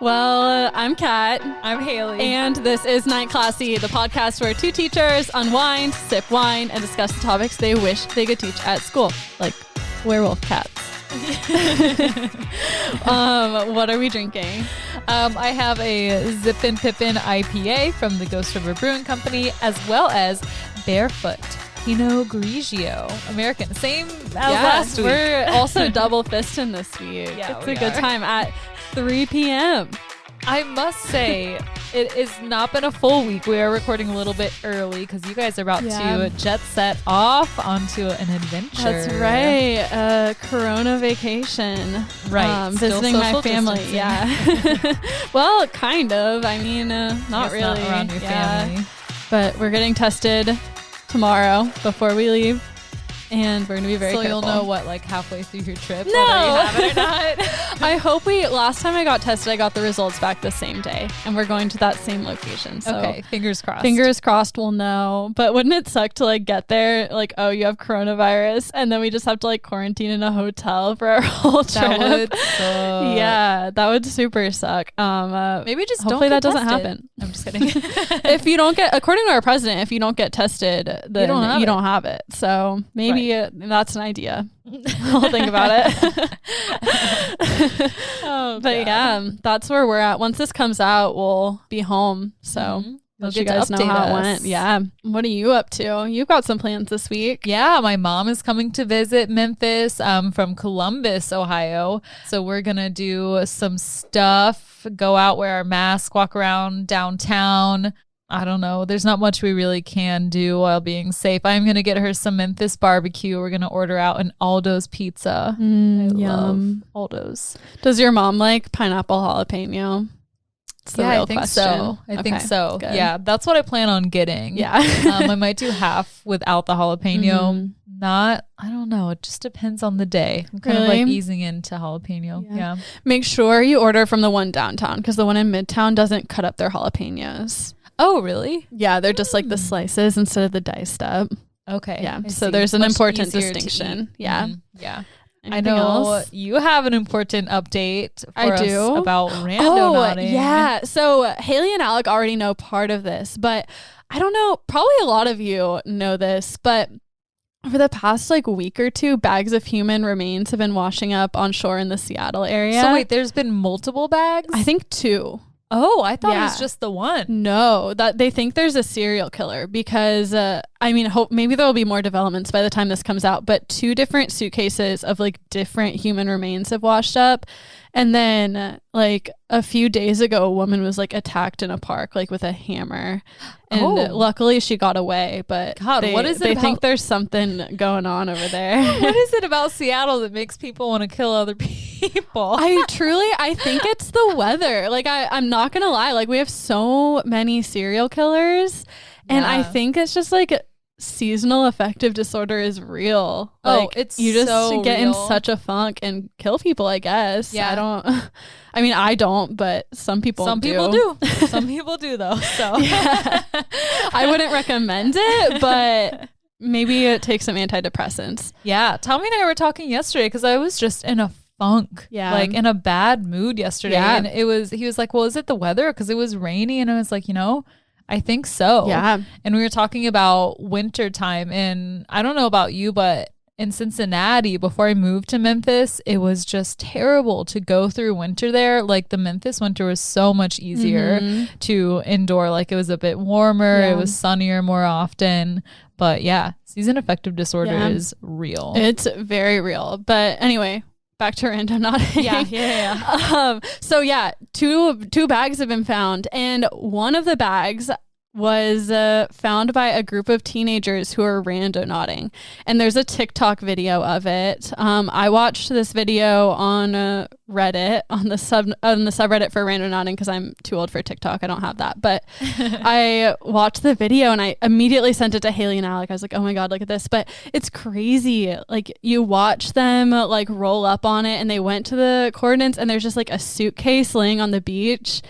Well, I'm Kat. I'm Hayley. And this is Night Classy, the podcast where two teachers unwind, sip wine, and discuss the topics they wish they could teach at school, like werewolf cats. What are we drinking? I have a Zippin' Pippin IPA from the Ghost River Brewing Company, as well as Barefoot Pinot Grigio, American. Same as last week. We're also double fisting this week. Yeah, it's a good time at 3 p.m. I must say, it has not been a full week. We are recording a little bit early because you guys are about to jet set off onto an adventure. That's right. Corona vacation. Right. Visiting my family. Distancing. Yeah. Well, kind of. I mean, not really. Not around your family. But we're getting tested tomorrow before we leave. And we're going to be very careful. You'll know what, like halfway through your trip, no. whether you have it or not. I hope last time I got tested, I got the results back the same day. And we're going to that same location. So okay, fingers crossed. Fingers crossed we'll know. But wouldn't it suck to like get there, like, oh, you have coronavirus, and then we just have to like quarantine in a hotel for our whole trip? That would suck. Yeah, that would super suck. Maybe just hopefully don't that get doesn't tested. happen. I'm just kidding. If you don't get, according to our president, if you don't get tested, then you don't have it. So maybe that's an idea. I'll think about it. But yeah, that's where we're at. Once this comes out, we'll be home. So let you guys know how it went. Yeah. What are you up to? You've got some plans this week. Yeah, my mom is coming to visit Memphis from Columbus, Ohio. So we're going to do some stuff, go out, wear our mask, walk around downtown. I don't know. There's not much we really can do while being safe. I'm going to get her some Memphis barbecue. We're going to order out an Aldo's pizza. I love Aldo's. Does your mom like pineapple jalapeno? It's the real I think question. so. I think so. Good. Yeah, that's what I plan on getting. Yeah. I might do half without the jalapeno. I don't know. It just depends on the day. I'm kind of like easing into jalapeno. Yeah. Make sure you order from the one downtown because the one in Midtown doesn't cut up their jalapenos. Oh, really? Yeah, they're just like the slices instead of the diced up. Okay. Yeah. So there's an important distinction. Yeah. Yeah. Anything I know else? you have an important update for us about randonauting. Oh, yeah. So Hayley and Alec already know part of this, but I don't know. Probably a lot of you know this, but for the past like week or two, bags of human remains have been washing up on shore in the Seattle area. So wait, there's been multiple bags? I think 2. Oh, I thought it was just the one. No, that they think there's a serial killer because I mean, maybe there will be more developments by the time this comes out, but 2 different suitcases of like different human remains have washed up. And then like a few days ago, a woman was like attacked in a park, like with a hammer. And luckily she got away, but God, what is it they about? think there's something going on over there. What is it about Seattle that makes people want to kill other people? I think it's the weather. Like I'm not going to lie. Like we have so many serial killers and I think it's just like seasonal affective disorder is real. Like, it's you just so get real. in such a funk and kill people, I guess. Yeah. I don't, but some people do. Some people do though. So yeah. I wouldn't recommend it, but maybe take some antidepressants. Yeah. Tommy and I were talking yesterday because I was just in a funk, like in a bad mood yesterday. Yeah. And he was like, well, is it the weather? Because it was rainy. And I was like, I think so. Yeah. And we were talking about winter time, and I don't know about you, but in Cincinnati, before I moved to Memphis, it was just terrible to go through winter there. Like the Memphis winter was so much easier to endure. Like it was a bit warmer. It was sunnier more often. But yeah, season affective disorder is real. It's very real. But anyway, back to randonauting. Yeah. So yeah, two bags have been found, and one of the bags was found by a group of teenagers who are randonauting, and there's a TikTok video of it. I watched this video on Reddit on the subreddit for randonauting because I'm too old for TikTok. I don't have that, but I watched the video and I immediately sent it to Hayley and Alec. I was like, oh my God, look at this. But it's crazy. Like you watch them like roll up on it, and they went to the coordinates, and there's just like a suitcase laying on the beach,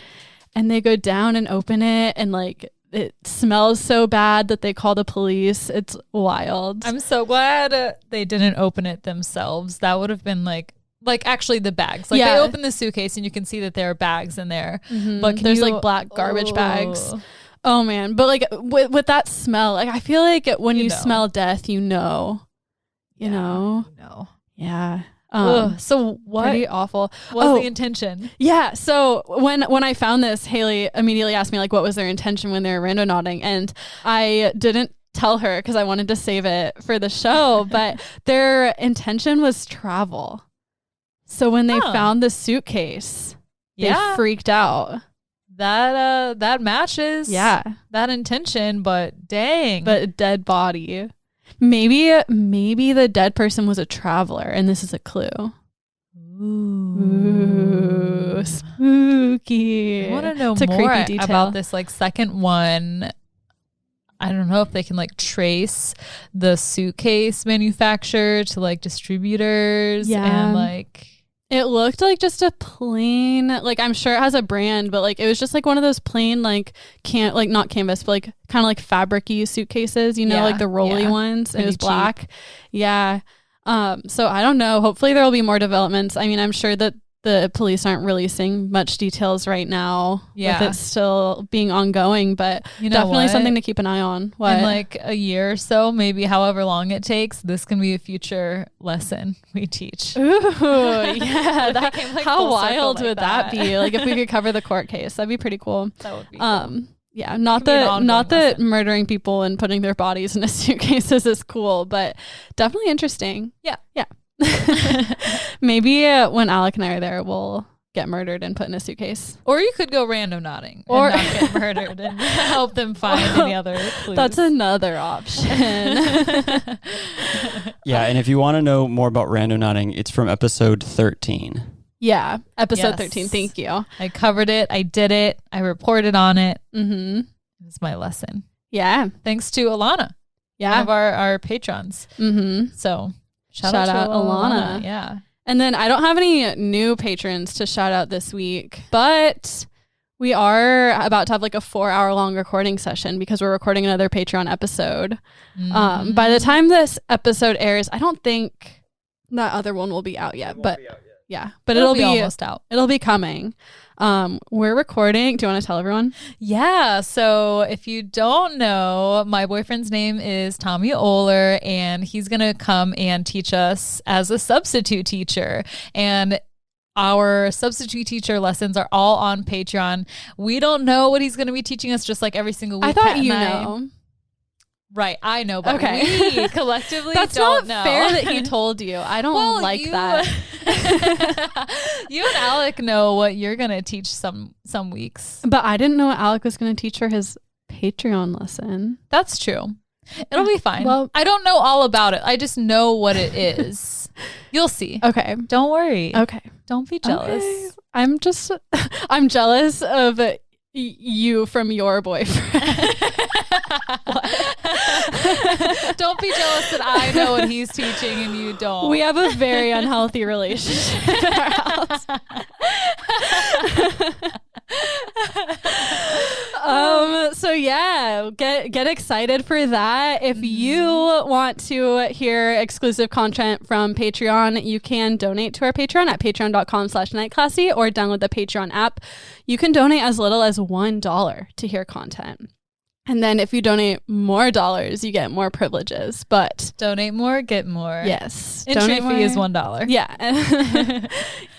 and they go down and open it, and like it smells so bad that they call the police. It's wild. I'm so glad they didn't open it themselves. That would have been like like actually the bags. Like they open the suitcase and you can see that there are bags in there. But there's like black garbage bags. Oh man. But like with that smell, like I feel like when you smell death, you know. Yeah. So what? Pretty awful. What was the intention? Yeah. So when I found this, Hayley immediately asked me like, what was their intention when they were randonauting? And I didn't tell her because I wanted to save it for the show, but their intention was travel. So when they found the suitcase, they freaked out. That matches that intention, but dang. But a dead body. Maybe the dead person was a traveler and this is a clue. Ooh, spooky. I want to know more about this like second one. I don't know if they can like trace the suitcase manufacturer to like distributors and like it looked like just a plain, like I'm sure it has a brand, but like it was just like one of those plain like not canvas, but like kind of like fabric-y suitcases, like the rolly ones. It was black. Yeah. So I don't know. Hopefully there will be more developments. I mean, I'm sure that the police aren't releasing much details right now with it still being ongoing, but definitely something to keep an eye on. What? In like a year or so, maybe however long it takes, this can be a future lesson we teach. Ooh, yeah. How wild would that be? Like if we could cover the court case, that'd be pretty cool. That would be cool. Yeah, not that murdering people and putting their bodies in a suitcases is cool, but definitely interesting. Yeah. Maybe when Alec and I are there, we'll get murdered and put in a suitcase. Or you could go randonauting or not get murdered and help them find any other clues. That's another option. Yeah, and if you want to know more about randonauting, it's from episode 13. Yeah, episode 13. Thank you. I covered it. I did it. I reported on it. It was my lesson. Yeah. Thanks to Alana. Yeah. One of our patrons. So shout out to Alana. Yeah. And then I don't have any new patrons to shout out this week, but we are about to have like a 4-hour long recording session because we're recording another Patreon episode. By the time this episode airs, I don't think that other one will be out yet, but it'll be almost out. It'll be coming. We're recording. Do you want to tell everyone? Yeah. So if you don't know, my boyfriend's name is Tommy Oler, and he's going to come and teach us as a substitute teacher. And our substitute teacher lessons are all on Patreon. We don't know what he's going to be teaching us just like every single week. I thought you know. Right, I know, but we collectively That's don't not know. fair that he told you. I don't like that. You and Alec know what you're going to teach some weeks. But I didn't know what Alec was going to teach for his Patreon lesson. That's true. It'll be fine. Well, I don't know all about it. I just know what it is. You'll see. Okay. Don't worry. Okay. Don't be jealous. Okay. I'm jealous of you from your boyfriend. Don't be jealous that I know what he's teaching and you don't. We have a very unhealthy relationship in our house. So yeah, get excited for that. If you want to hear exclusive content from Patreon, you can donate to our Patreon at patreon.com/nightclassy or download the Patreon app. You can donate as little as $1 to hear content. And then if you donate more dollars, you get more privileges. But donate more, get more. Yes. Entry fee is $1. Yeah.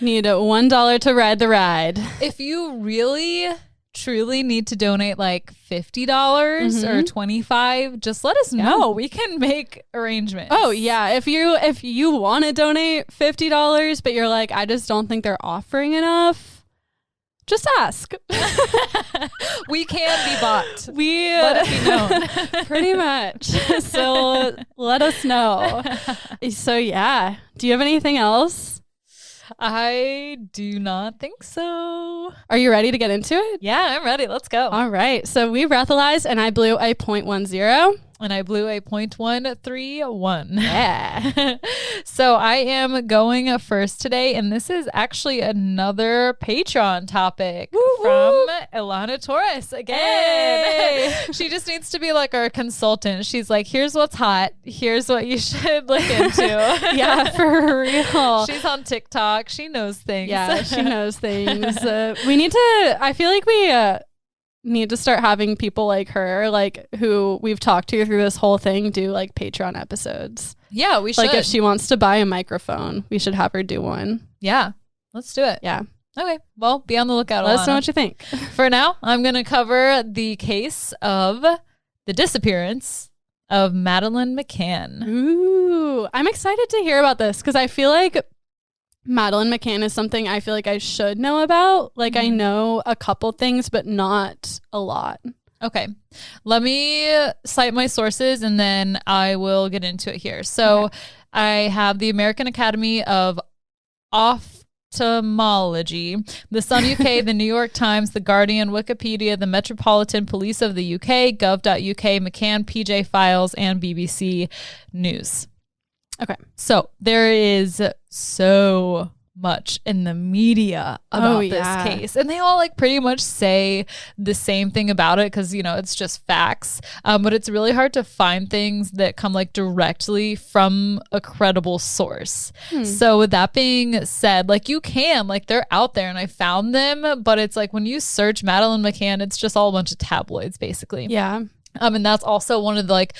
Need $1 to ride the ride. If you really truly need to donate like $50 or $25, just let us know. We can make arrangements. Oh yeah. If you want to donate $50, but you're like, I just don't think they're offering enough, just ask. We can be bought. Let it be known. Pretty much. So let us know. So yeah. Do you have anything else? I do not think so. Are you ready to get into it? Yeah, I'm ready. Let's go. All right. So we breathalyzed and I blew a 0.10. And I blew a .131. Yeah. So I am going first today, and this is actually another Patreon topic from Ilana Torres again. Hey. She just needs to be like our consultant. She's like, here's what's hot. Here's what you should look into. Yeah, for real. She's on TikTok. She knows things. Yeah, she knows things. We need to, I feel like we need to start having people like her, like who we've talked to through this whole thing, do like Patreon episodes. Yeah, we should. Like if she wants to buy a microphone, we should have her do one. Yeah, let's do it. Yeah. Okay, well, be on the lookout. Let us know Alana. what you think. For now, I'm going to cover the case of the disappearance of Madeleine McCann. Ooh, I'm excited to hear about this because I feel like Madeleine McCann is something I feel like I should know about. Like I know a couple things, but not a lot. Okay, let me cite my sources and then I will get into it here. So I have the American Academy of Ophthalmology, the Sun UK, the New York Times, the Guardian, Wikipedia, the Metropolitan Police of the UK, gov.uk, McCann, PJ Files, and BBC News. Okay, so there is so much in the media about this case, and they all like pretty much say the same thing about it because, you know, it's just facts, but it's really hard to find things that come like directly from a credible source. So with that being said, like you can, like they're out there and I found them, but it's like when you search Madeleine McCann, it's just all a bunch of tabloids basically. Yeah. And that's also one of the like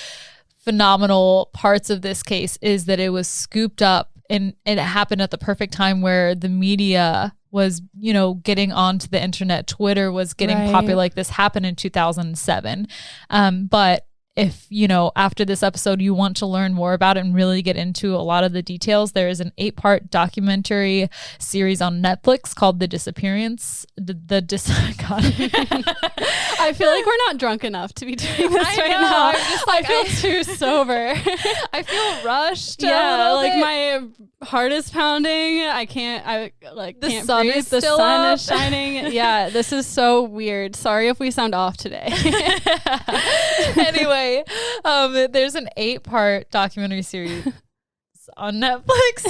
phenomenal parts of this case is that it was scooped up and it happened at the perfect time where the media was, you know, getting onto the internet. Twitter was getting popular. Like this happened in 2007. But if, you know, after this episode, you want to learn more about it and really get into a lot of the details, there is an 8-part documentary series on Netflix called The Disappearance. God. I feel like we're not drunk enough to be doing this now. I feel too sober. I feel rushed. Yeah, like my heart is pounding. I can't the sun breathe. is The still sun up. is shining. Yeah, this is so weird. Sorry if we sound off today. Anyway, there's an 8-part documentary series on Netflix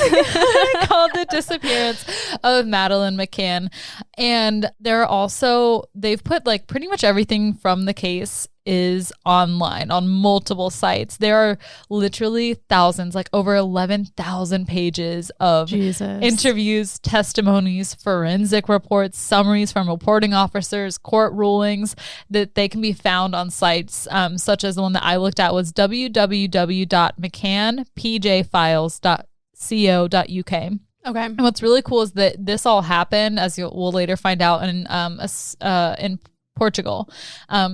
called The Disappearance of Madeleine McCann. And they've put like pretty much everything from the case is online on multiple sites. There are literally thousands, like over 11,000 pages of interviews, testimonies, forensic reports, summaries from reporting officers, court rulings that they can be found on sites such as the one that I looked at was www.mccannpjfiles.co.uk. Okay. And what's really cool is that this all happened, as we'll later find out, in Portugal.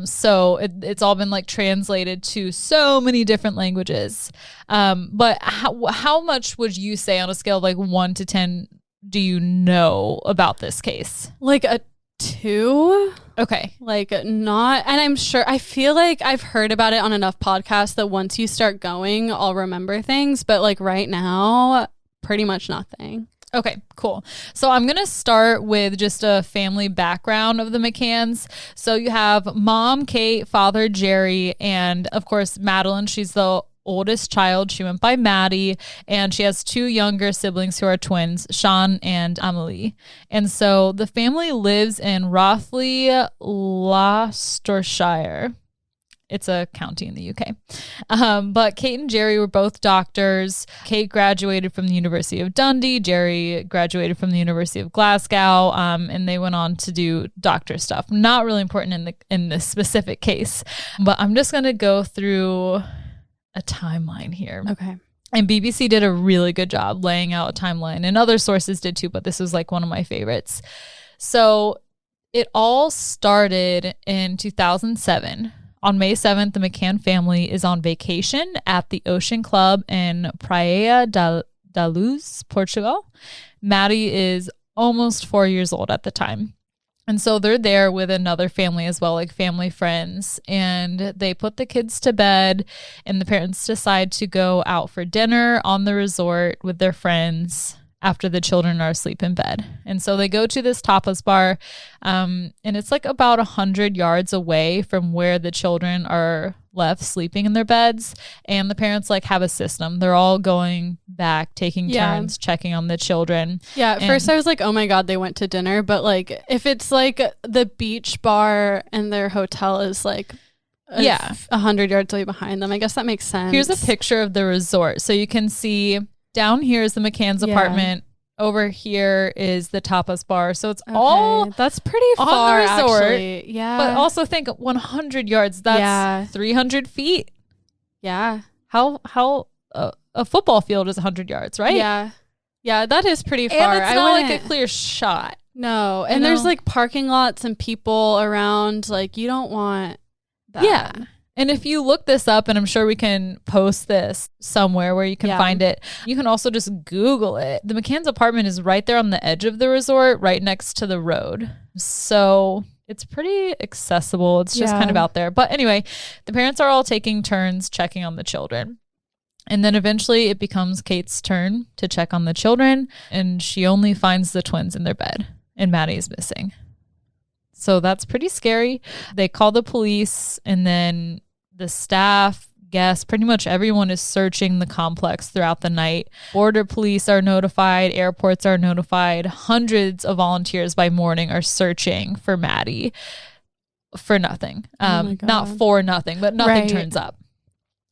So it's all been like translated to so many different languages. But how much would you say on a scale of like 1 to 10 do you know about this case? Like a 2. Okay. Like not, and I'm sure, I feel like I've heard about it on enough podcasts that once you start going, I'll remember things. But like right now, pretty much nothing. Okay, cool. So I'm going to start with just a family background of the McCanns. So you have mom, Kate, father, Jerry, and of course, Madeleine. She's the oldest child. She went by Maddie, and she has 2 younger siblings who are twins, Sean and Amelie. And so the family lives in Rothley, Gloucestershire. It's a county in the UK. But Kate and Jerry were both doctors. Kate graduated from the University of Dundee. Jerry graduated from the University of Glasgow. And they went on to do doctor stuff. Not really important in this specific case. But I'm just going to go through a timeline here. Okay. And BBC did a really good job laying out a timeline. And other sources did too, but this was like one of my favorites. So it all started in 2007. On May 7th, the McCann family is on vacation at the Ocean Club in Praia da Luz, Portugal. Maddie is almost 4 years old at the time. And so they're there with another family as well, like family friends. And they put the kids to bed and the parents decide to go out for dinner on the resort with their friends. after the children are asleep in bed. And so they go to this tapas bar, and it's like about 100 yards away from where the children are left sleeping in their beds. And the parents like have a system. They're all going back, taking turns, checking on the children. Yeah, at first I was like, oh my God, they went to dinner. But like, if it's like the beach bar and their hotel is like 100 yards away behind them, I guess that makes sense. Here's a picture of the resort. So you can see down here is the McCann's apartment. Over here is the tapas bar. So it's all that's pretty far on the resort. Actually. Yeah. But also think 100 yards. That's 300 feet. Yeah. How a football field is 100 yards, right? Yeah. Yeah, that is pretty far. And it's not like a clear shot. No. And there's like parking lots and people around. Like you don't want that. Yeah. And if you look this up, and I'm sure we can post this somewhere where you can find it, you can also just Google it. The McCann's apartment is right there on the edge of the resort, right next to the road. So it's pretty accessible. It's just kind of out there. But anyway, the parents are all taking turns checking on the children. And then eventually it becomes Kate's turn to check on the children, and she only finds the twins in their bed, and Maddie's missing. So that's pretty scary. They call the police, and then the staff, guests, pretty much everyone is searching the complex throughout the night. Border police are notified. Airports are notified. Hundreds of volunteers by morning are searching for Maddie for nothing. Not for nothing, but nothing turns up.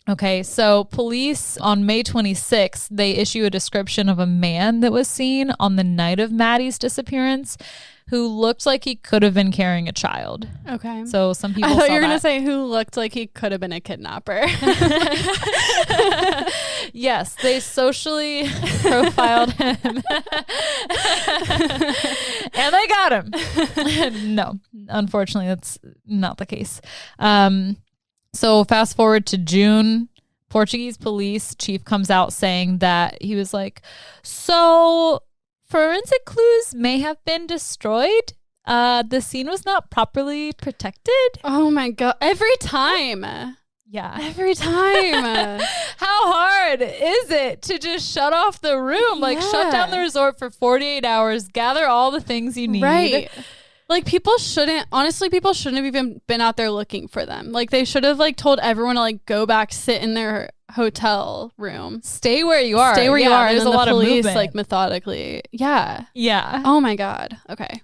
Okay, so police on May 26th, they issue a description of a man that was seen on the night of Maddie's disappearance who looked like he could have been carrying a child. Okay. So some people I thought saw you were going to that. say who looked like he could have been a kidnapper. Yes, they socially profiled him. And they got him. No, unfortunately, that's not the case. So fast forward to June, Portuguese police chief comes out saying that he was like, so forensic clues may have been destroyed. The scene was not properly protected. Oh my God. Every time. Yeah. Every time. How hard is it to just shut off the room? Like shut down the resort for 48 hours, gather all the things you need. Right. Like people shouldn't have even been out there looking for them. Like they should have like told everyone to like go back, sit in their hotel room. Stay where you are. Stay where you are. There's and then a lot the police, of movement. like methodically. Yeah. Yeah. Oh my God. Okay.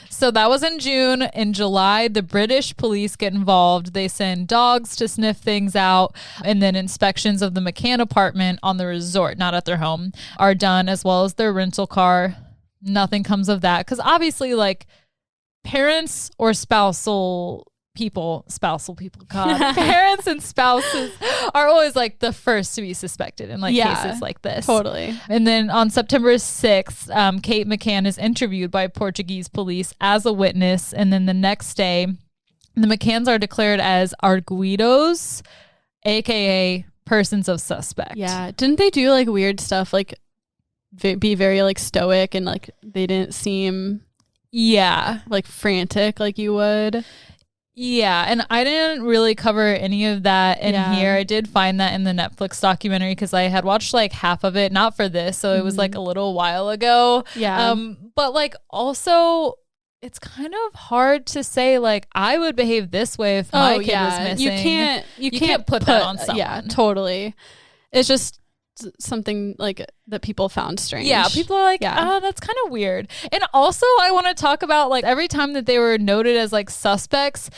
So that was in June. In July, the British police get involved. They send dogs to sniff things out. And then inspections of the McCann apartment on the resort, not at their home, are done, as well as their rental car. Nothing comes of that. Because obviously, like, parents or spousal people, God, parents and spouses are always like the first to be suspected in like cases like this. Totally. And then on September 6th, Kate McCann is interviewed by Portuguese police as a witness. And then the next day, the McCanns are declared as arguidos, aka persons of suspect. Yeah. Didn't they do like weird stuff, like be very like stoic, and like they didn't seem like frantic like you would? Yeah, and I didn't really cover any of that in here. I did find that in the Netflix documentary because I had watched like half of it, not for this, so it was like a little while ago. Yeah. But like also, it's kind of hard to say like I would behave this way if my kid was missing. You can't put that on someone. Yeah, totally. It's just something like that people found strange. Yeah, people are like, oh, that's kind of weird. And also I want to talk about like every time that they were noted as like suspects,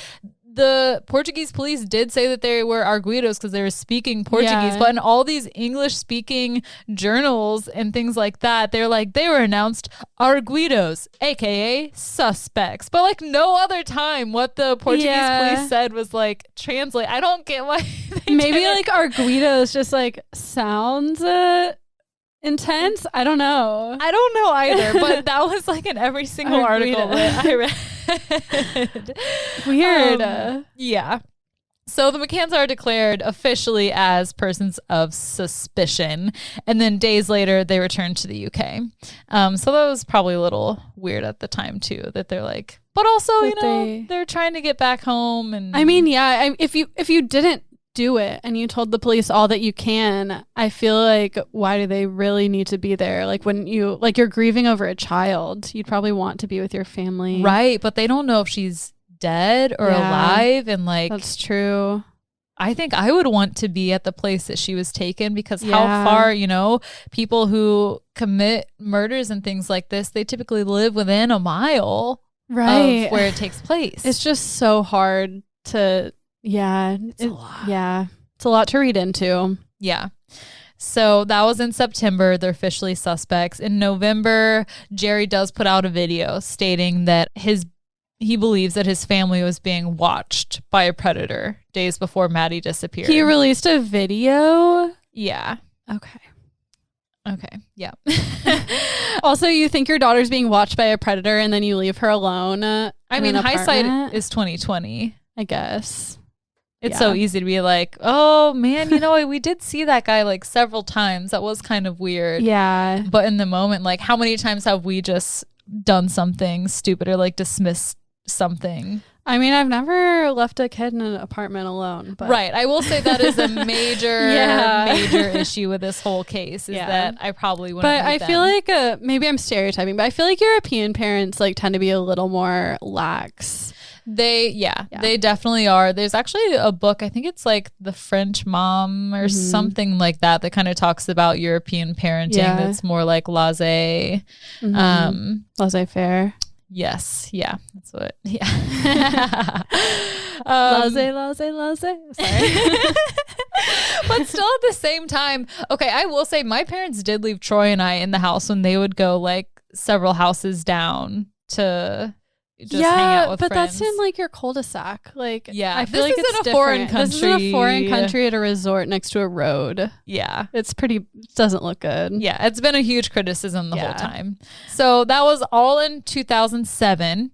the Portuguese police did say that they were arguidos because they were speaking Portuguese, but in all these English speaking journals and things like that, they're like, they were announced arguidos, aka suspects. But like no other time what the Portuguese police said was like translate. I don't get why they maybe like arguidos just like sounds intense. I don't know either, but that was like in every single article that I read. Weird. Yeah. So the McCanns are declared officially as persons of suspicion, and then days later they return to the UK. So that was probably a little weird at the time too, that they're like, but also they're trying to get back home. And I mean, if you didn't do it and you told the police all that you can, I feel like why do they really need to be there? Like when you like you're grieving over a child, you'd probably want to be with your family. Right, but they don't know if she's dead or alive, and like that's true. I think I would want to be at the place that she was taken, because how far, you know, people who commit murders and things like this, they typically live within a mile of where it takes place. It's just so hard to, it's a lot. Yeah. It's a lot to read into. Yeah. So that was in September. They're officially suspects. In November, Jerry does put out a video stating that he believes that his family was being watched by a predator days before Maddie disappeared. He released a video? Yeah. Okay. Yeah. Also, you think your daughter's being watched by a predator and then you leave her alone? I mean, hindsight is 2020. I guess. It's so easy to be like, oh man, you know, we did see that guy like several times. That was kind of weird. Yeah. But in the moment, like how many times have we just done something stupid or like dismissed something? I mean, I've never left a kid in an apartment alone. But. Right. I will say that is a major, major issue with this whole case is that I probably wouldn't. But I feel like maybe I'm stereotyping, but I feel like European parents like tend to be a little more lax. They definitely are. There's actually a book, I think it's like The French Mom or something like that kind of talks about European parenting that's more like laissez-faire. Yes. Yeah. That's what. Yeah. Laissez. Sorry. But still at the same time, okay, I will say my parents did leave Troy and I in the house when they would go like several houses down to just hang out with friends. That's in like your cul-de-sac. Like, I feel this like is it's in a foreign country. This is in a foreign country at a resort next to a road. Yeah. It's doesn't look good. Yeah. It's been a huge criticism the whole time. So that was all in 2007.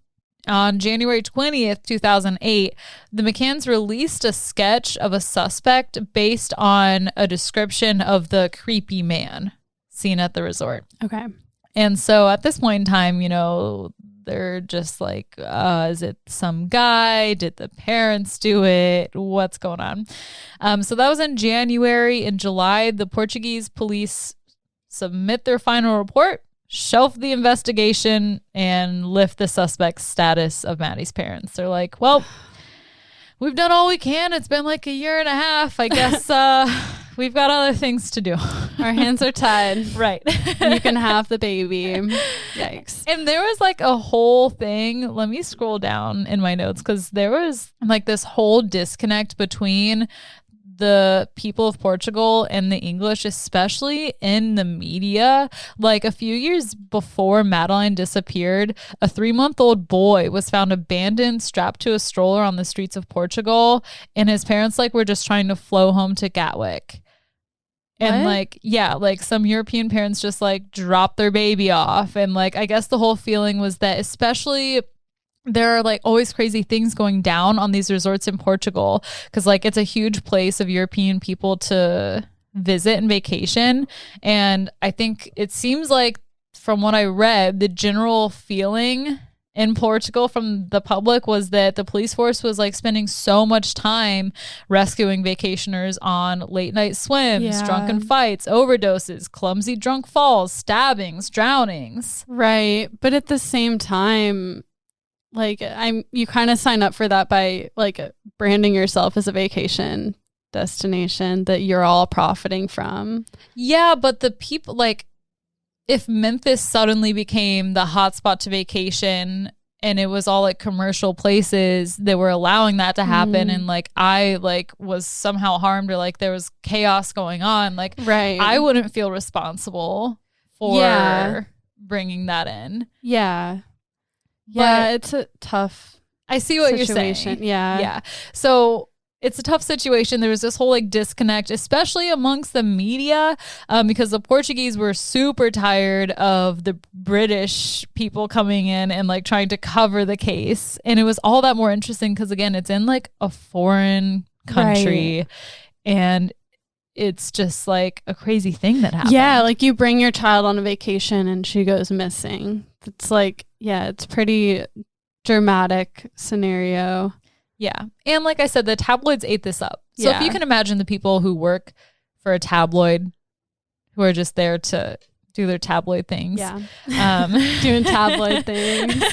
On January 20th, 2008, the McCanns released a sketch of a suspect based on a description of the creepy man seen at the resort. Okay. And so at this point in time, you know, they're just like, is it some guy? Did the parents do it? What's going on? So that was in January. In July, the Portuguese police submit their final report, shelf the investigation, and lift the suspect's status of Maddie's parents. They're like, well, we've done all we can. It's been like a year and a half. I guess we've got other things to do. Our hands are tied. Right. You can have the baby. Yikes. And there was like a whole thing. Let me scroll down in my notes because there was like this whole disconnect between the people of Portugal and the English, especially in the media. Like a few years before Madeleine disappeared, a 3-month-old boy was found abandoned, strapped to a stroller on the streets of Portugal, and his parents like were just trying to flow home to Gatwick. And like some European parents just like dropped their baby off, and like I guess the whole feeling was that especially there are like always crazy things going down on these resorts in Portugal because like it's a huge place of European people to visit and vacation. And I think it seems like from what I read, the general feeling in Portugal from the public was that the police force was like spending so much time rescuing vacationers on late night swims, drunken fights, overdoses, clumsy drunk falls, stabbings, drownings. Right. But at the same time, like you kind of sign up for that by like branding yourself as a vacation destination that you're all profiting from. Yeah, but the people like if Memphis suddenly became the hotspot to vacation and it was all like commercial places that were allowing that to happen and like I like was somehow harmed or like there was chaos going on, like I wouldn't feel responsible for bringing that in. Yeah. Yeah, it's a tough I see what situation. You're saying. Yeah. Yeah. So it's a tough situation. There was this whole like disconnect, especially amongst the media, because the Portuguese were super tired of the British people coming in and like trying to cover the case. And it was all that more interesting because again, it's in like a foreign country and it's just like a crazy thing that happened. Yeah, like you bring your child on a vacation and she goes missing. It's like, it's pretty dramatic scenario. Yeah. And like I said, the tabloids ate this up. So if Yeah. you can imagine the people who work for a tabloid who are just there to do their tabloid things. Yeah. Doing tabloid things.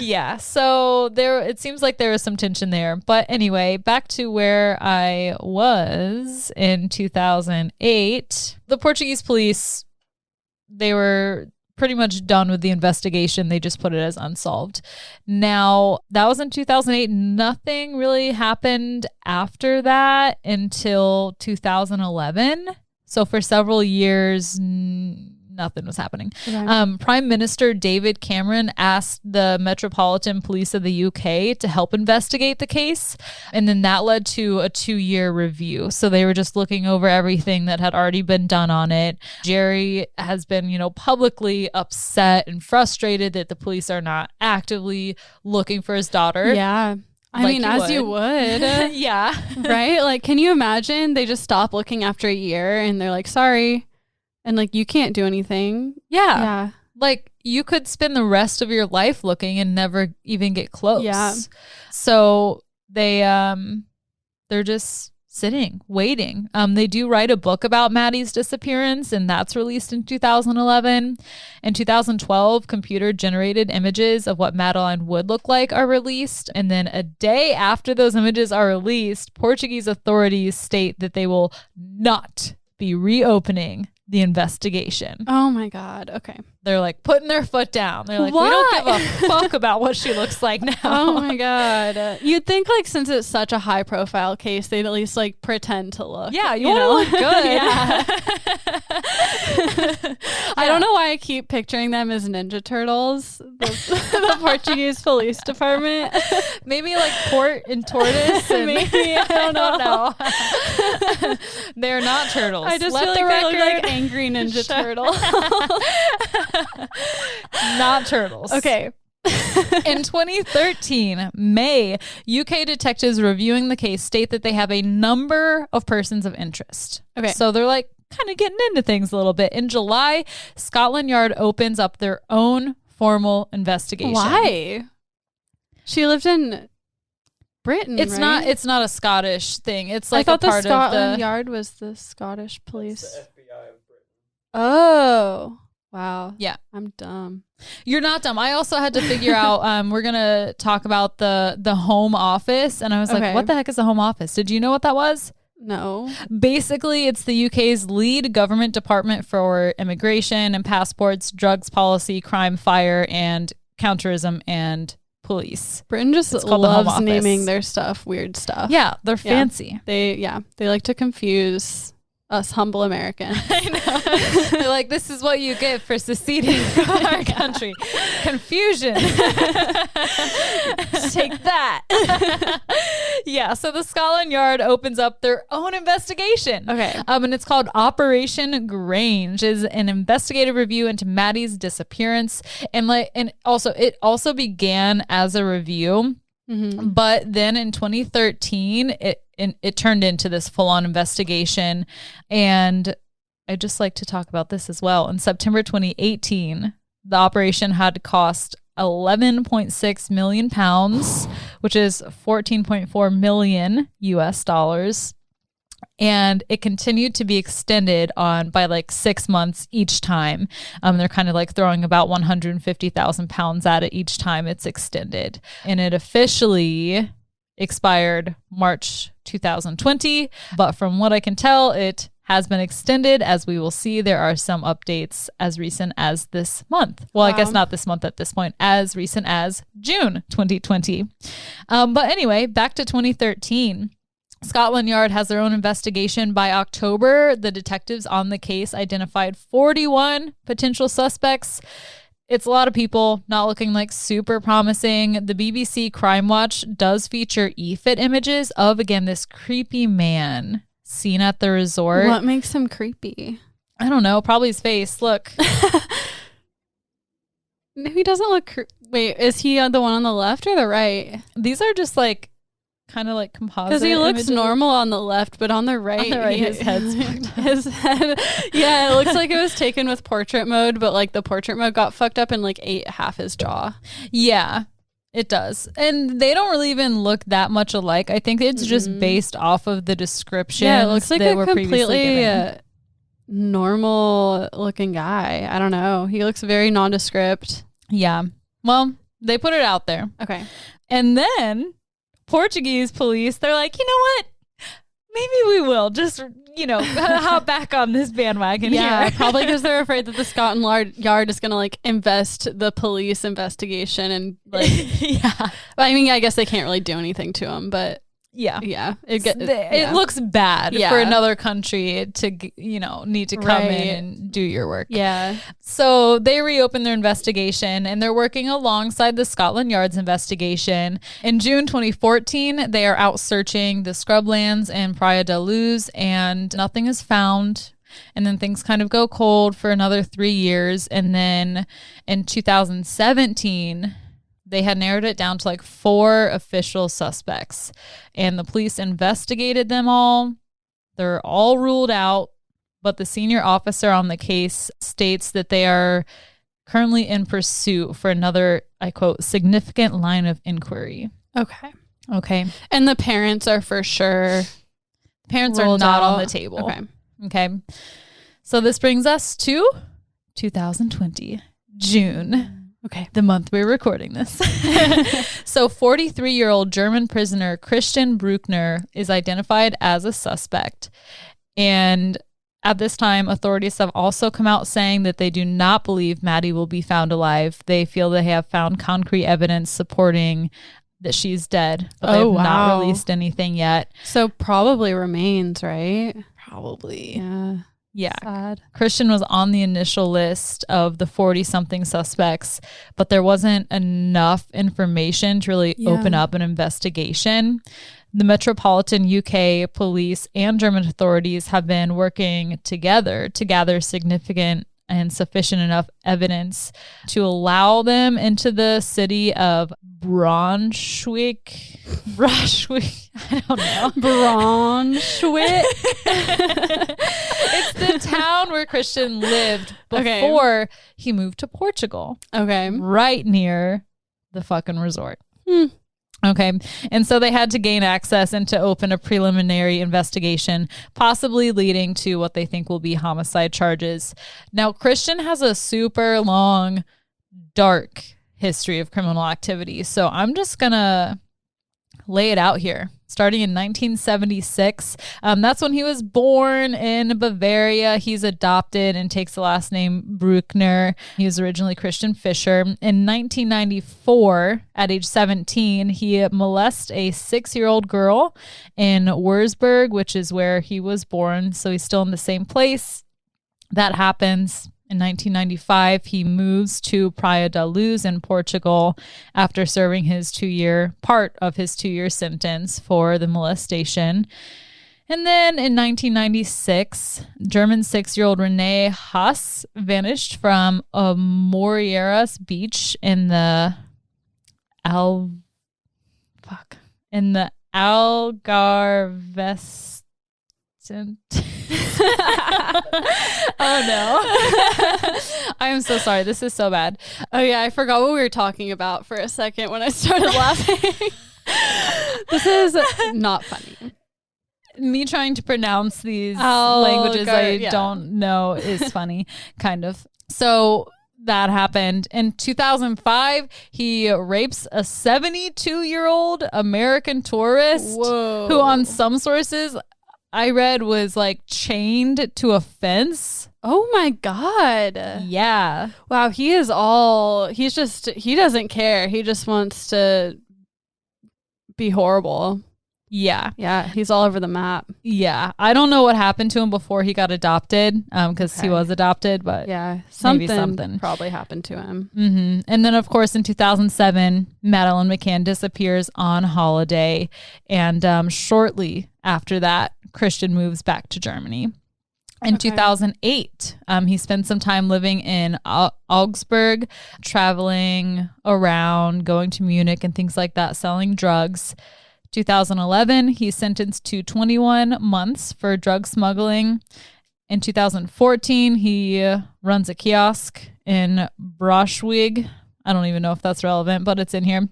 Yeah. So it seems like there was some tension there. But anyway, back to where I was in 2008. The Portuguese police, they were pretty much done with the investigation. They just put it as unsolved. Now, that was in 2008. Nothing really happened after that until 2011. So for several years, nothing was happening. Okay. Prime Minister David Cameron asked the Metropolitan Police of the UK to help investigate the case. And then that led to a 2-year review. So they were just looking over everything that had already been done on it. Jerry has been, publicly upset and frustrated that the police are not actively looking for his daughter. Yeah. I mean, as you would. Yeah. Right? Like, can you imagine they just stop looking after a year and they're like, sorry. And like, you can't do anything. Yeah. Yeah. Like, you could spend the rest of your life looking and never even get close. Yeah. So they're just sitting, waiting. They do write a book about Maddie's disappearance, and that's released in 2011. In 2012, computer-generated images of what Madeleine would look like are released. And then a day after those images are released, Portuguese authorities state that they will not be reopening the investigation. Oh my God. Okay. They're like putting their foot down. They're like, Why? we don't give a fuck about what she looks like now. Oh my God. You'd think like since it's such a high profile case, they'd at least like pretend to look. Yeah, you want to look good. Yeah. I don't know why I keep picturing them as Ninja Turtles, the Portuguese police department. Maybe like port and tortoise. And Maybe. I don't know. They're not turtles. I just Let feel the like they look record- like angry Ninja Sure. Turtle. Not turtles. Okay. In 2013, May, UK detectives reviewing the case state that they have a number of persons of interest. Okay. So they're like kind of getting into things a little bit. In July, Scotland Yard opens up their own formal investigation. Why? She lived in Britain. It's right? not a Scottish thing. It's like I thought a part the Scotland of the Yard was the Scottish police. It's the FBI of Britain. Oh, wow. Yeah. I'm dumb. You're not dumb. I also had to figure out, we're going to talk about the Home Office. And I was Okay. like, what the heck is the Home Office? Did you know what that was? No. Basically, it's the UK's lead government department for immigration and passports, drugs policy, crime, fire, and counterism and police. Britain just It's called the Home loves Office. naming their stuff weird stuff. Yeah, they're fancy. They like to confuse us humble Americans. I know. They're like, this is what you get for seceding from our country. Confusion. Take that. Yeah, so the Scotland Yard opens up their own investigation. Okay. And it's called Operation Grange, is an investigative review into Maddie's disappearance. And it also began as a review. Mm-hmm. But then in 2013, it turned into this full-on investigation. And I'd just like to talk about this as well. In September 2018, the operation had cost 11.6 million pounds, which is 14.4 million US dollars. And it continued to be extended by like 6 months each time. They're kind of like throwing about 150,000 pounds at it each time it's extended. And it officially expired March 2020. But from what I can tell, it has been extended. As we will see, there are some updates as recent as this month. Well, I guess not this month at this point, as recent as June 2020. But anyway, back to 2013. Scotland Yard has their own investigation. By October, the detectives on the case identified 41 potential suspects. It's a lot of people, not looking like super promising. The BBC Crime Watch does feature e-fit images of, again, this creepy man seen at the resort. What makes him creepy? I don't know. Probably his face. Look. He doesn't look... Wait, is he the one on the left or the right? These are just like kind of like composite. Because he looks images. normal on the left, but on the right, his head's fucked up. his head. Yeah, it looks like it was taken with portrait mode, but like the portrait mode got fucked up and like ate half his jaw. Yeah. It does. And they don't really even look that much alike. I think it's just based off of the description. Yeah, it looks like that a were previously completely given. normal looking guy. I don't know. He looks very nondescript. Yeah. Well, they put it out there. Okay. And then Portuguese police, they're like, you know what? Maybe we will just, hop back on this bandwagon Yeah, here. probably because they're afraid that the Scotland Yard is going to like invest the police investigation and like. Yeah. I mean, I guess they can't really do anything to him, but Yeah. yeah, It looks bad Yeah. for another country to, need to come in and do your work. Yeah. So they reopened their investigation and they're working alongside the Scotland Yard's investigation. In June 2014, they are out searching the scrublands in Praia da Luz and nothing is found. And then things kind of go cold for another 3 years. And then in 2017, they had narrowed it down to like 4 official suspects. And the police investigated them all. They're all ruled out. But the senior officer on the case states that they are currently in pursuit for another, I quote, significant line of inquiry. Okay. Okay. And the parents are for sure. Parents are ruled not out. on the table. Okay. Okay. So this brings us to 2020, June. Okay. The month we're recording this. So 43-year-old German prisoner Christian Bruckner is identified as a suspect. And at this time, authorities have also come out saying that they do not believe Maddie will be found alive. They feel they have found concrete evidence supporting that she's dead, but they have not released anything yet. So probably remains, right? Probably. Yeah. Yeah. Sad. Christian was on the initial list of the 40-something suspects, but there wasn't enough information to really open up an investigation. The Metropolitan UK police and German authorities have been working together to gather significant and sufficient enough evidence to allow them into the city of Braunschweig. I don't know. Braunschweig. It's the town where Christian lived before he moved to Portugal. Okay. Right near the fucking resort. Okay. And so they had to gain access and to open a preliminary investigation, possibly leading to what they think will be homicide charges. Now, Christian has a super long, dark history of criminal activity. So I'm just going to lay it out here. Starting in 1976. That's when he was born in Bavaria. He's adopted and takes the last name Bruckner. He was originally Christian Fischer. In 1994, at age 17, he molested a 6-year-old girl in Würzburg, which is where he was born. So he's still in the same place. That happens. In 1995, he moves to Praia da Luz in Portugal after serving part of his 2-year sentence for the molestation. And then in 1996, German 6-year-old Renee Haas vanished from a Morieras beach in the Algarve. Oh no. I am so sorry. This is so bad. Oh yeah, I forgot what we were talking about for a second when I started laughing. This is not funny. Me trying to pronounce these languages I don't know is funny, kind of. So that happened. In 2005, he rapes a 72-year-old American tourist who on some sources I read was like chained to a fence. Oh my God. Yeah. Wow. He doesn't care. He just wants to be horrible. Yeah. Yeah. He's all over the map. Yeah. I don't know what happened to him before he got adopted because he was adopted, but yeah, maybe something probably happened to him. Mm-hmm. And then, of course, in 2007, Madeleine McCann disappears on holiday. And shortly after that, Christian moves back to Germany. In 2008, he spent some time living in Augsburg, traveling around, going to Munich and things like that, selling drugs. 2011, he's sentenced to 21 months for drug smuggling. In 2014, he runs a kiosk in Braunschweig. I don't even know if that's relevant, but it's in here.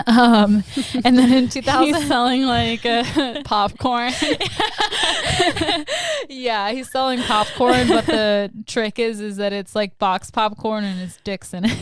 And then in 2000, he's selling like popcorn. Yeah, he's selling popcorn, but the trick is that it's like box popcorn and his dick's in it.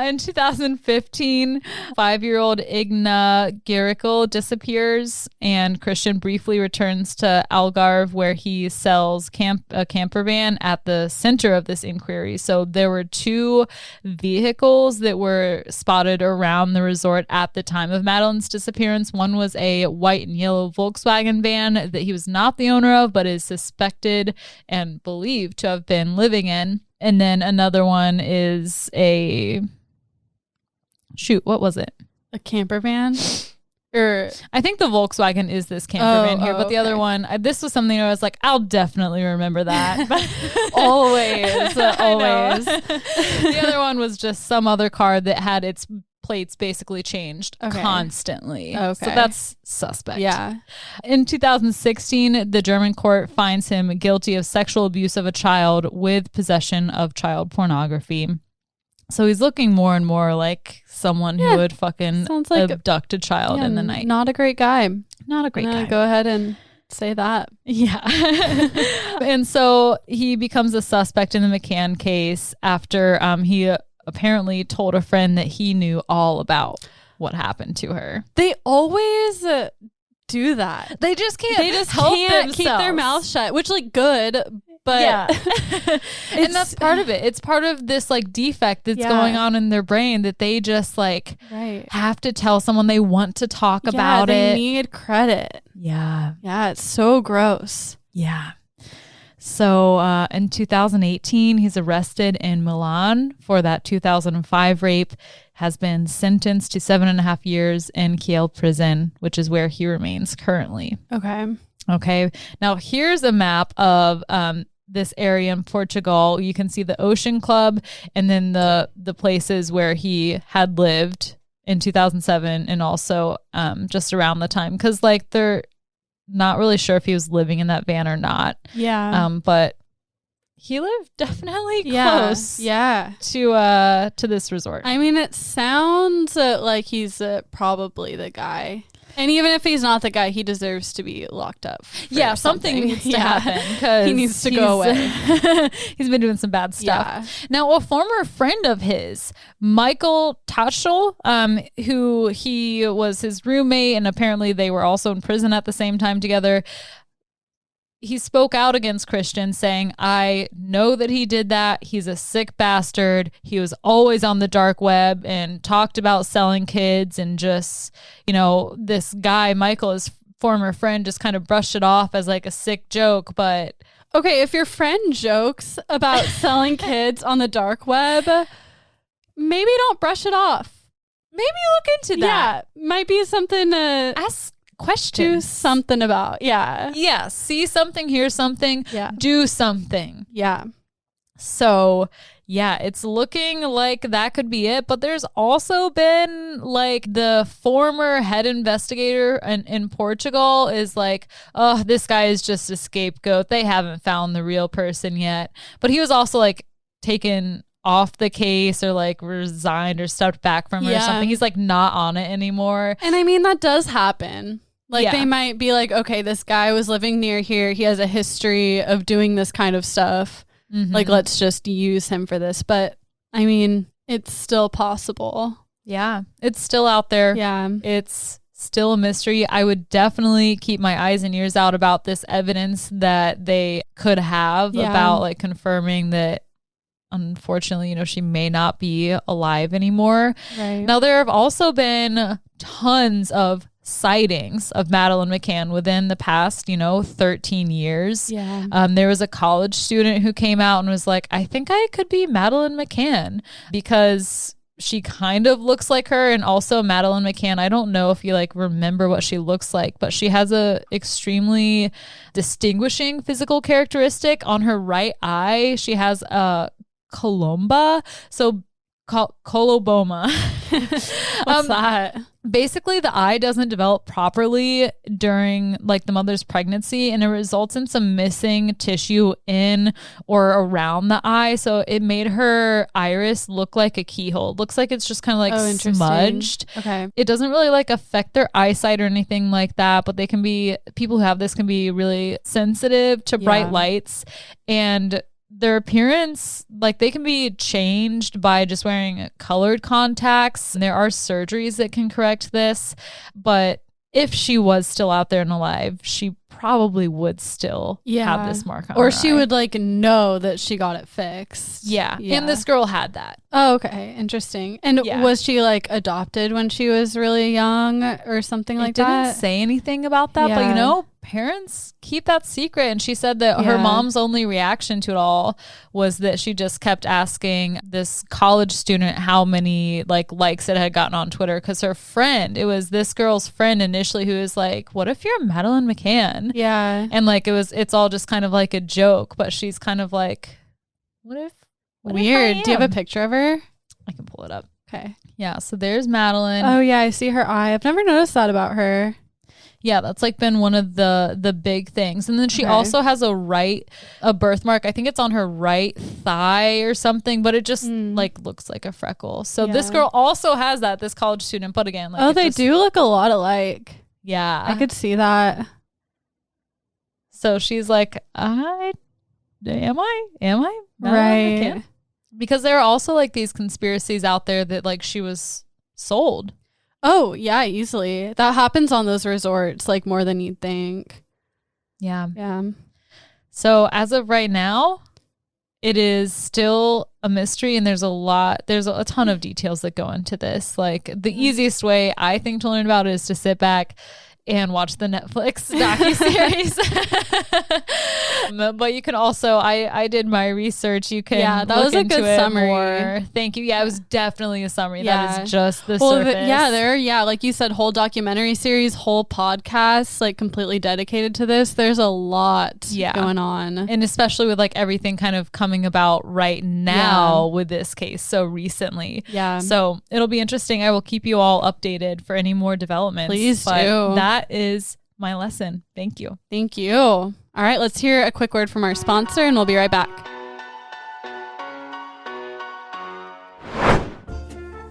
In 2015, 5-year-old Igna Girical disappears, and Christian briefly returns to Algarve, where he sells a camper van at the center of this inquiry. So there were 2 vehicles that were spotted around the resort at the time of Madeleine's disappearance. One was a white and yellow Volkswagen van that he was not the owner of, but is suspected and believed to have been living in. And then another one is what was it? A camper van? Or I think the Volkswagen is this camper van here, but the other one, this was something I was like, I'll definitely remember that. But always. The other one was just some other car that had its plates basically changed constantly. Okay. So that's suspect. Yeah. In 2016, the German court finds him guilty of sexual abuse of a child with possession of child pornography. So he's looking more and more like someone who would fucking abduct a child in the night. Not a great guy. Not a great guy. Go ahead and say that. Yeah. And so he becomes a suspect in the McCann case after he apparently told a friend that he knew all about what happened to her. They always do that. They just can't. They just can't keep their mouth shut, which like good. But yeah. And that's part of it. It's part of this like defect that's going on in their brain that they just like have to tell someone they want to talk about they it. They need credit. Yeah. Yeah. It's so gross. Yeah. So in 2018, he's arrested in Milan for that 2005 rape, has been sentenced to 7.5 years in Kiel prison, which is where he remains currently. Okay. Now here's a map of this area in Portugal. You can see the Ocean Club and then the places where he had lived in 2007 and also just around the time, because like they're not really sure if he was living in that van or not. Yeah. But he lived definitely close to this resort. I mean, it sounds like he's probably the guy. And even if he's not the guy, he deserves to be locked up. Yeah, something needs to happen because he needs to go away. He's been doing some bad stuff. Yeah. Now, a former friend of his, Michael Tatschel, who he was his roommate, and apparently they were also in prison at the same time together. He spoke out against Christian, saying, I know that he did that. He's a sick bastard. He was always on the dark web and talked about selling kids, and just, this guy, Michael, his former friend, just kind of brushed it off as like a sick joke. But okay, if your friend jokes about selling kids on the dark web, maybe don't brush it off. Maybe look into that. Yeah, might be something to ask questions. Do something about. Yeah. See something, hear something, do something. Yeah. So yeah, it's looking like that could be it. But there's also been like the former head investigator in Portugal is like, oh, this guy is just a scapegoat. They haven't found the real person yet. But he was also like taken off the case or like resigned or stepped back from it or something. He's like not on it anymore. And I mean, that does happen. Like they might be like, okay, this guy was living near here. He has a history of doing this kind of stuff. Mm-hmm. Like, let's just use him for this. But I mean, it's still possible. Yeah. It's still out there. Yeah. It's still a mystery. I would definitely keep my eyes and ears out about this evidence that they could have about like confirming that unfortunately, she may not be alive anymore. Right. Now, there have also been tons of sightings of Madeleine McCann within the past, 13 years. Yeah. There was a college student who came out and was like, I think I could be Madeleine McCann because she kind of looks like her. And also Madeleine McCann, I don't know if you like remember what she looks like, but she has a extremely distinguishing physical characteristic on her right eye. She has a columba, so coloboma. What's that? basically the eye doesn't develop properly during like the mother's pregnancy, and it results in some missing tissue in or around the eye. So it made her iris look like a keyhole. It looks like it's just kind of like smudged. Okay. It doesn't really like affect their eyesight or anything like that, but people who have this can be really sensitive to bright lights, and their appearance, like they can be changed by just wearing colored contacts. There are surgeries that can correct this, but if she was still out there and alive, she probably would still have this mark on her or she eye. would like know that she got it fixed. Yeah. And this girl had that. Oh, okay. Interesting. And was she like adopted when she was really young or something like that? It didn't say anything about that, but you know, parents keep that secret. And she said that her mom's only reaction to it all was that she just kept asking this college student how many likes it had gotten on Twitter, because her friend, it was this girl's friend initially who was like, what if you're Madeleine McCann? Yeah. And like it's all just kind of like a joke, but she's kind of like, what if weird. Do you have a picture of her? I can pull it up. Okay. Yeah, so there's Madeleine. Oh yeah, I see her eye. I've never noticed that about her. Yeah, that's like been one of the big things. And then she also has a birthmark. I think it's on her right thigh or something, but it just like looks like a freckle. So this girl also has that, this college student, but again, like they do look a lot alike. Yeah. I could see that. So she's like, am I? Right. Because there are also like these conspiracies out there that like she was sold. Oh, yeah, easily. That happens on those resorts like more than you'd think. Yeah. Yeah. So as of right now, it is still a mystery, and there's a ton of details that go into this. Like the easiest way I think to learn about it is to sit back and watch the Netflix docuseries. But you can also, I did my research. You can that was a good summary. More. Thank you. Yeah, it was definitely a summary. That is just the surface. Like you said, whole documentary series, whole podcasts, like completely dedicated to this. There's a lot going on. And especially with like everything kind of coming about right now with this case so recently. Yeah. So it'll be interesting. I will keep you all updated for any more developments. Please do. That is my lesson. Thank you. Thank you. All right, let's hear a quick word from our sponsor and we'll be right back.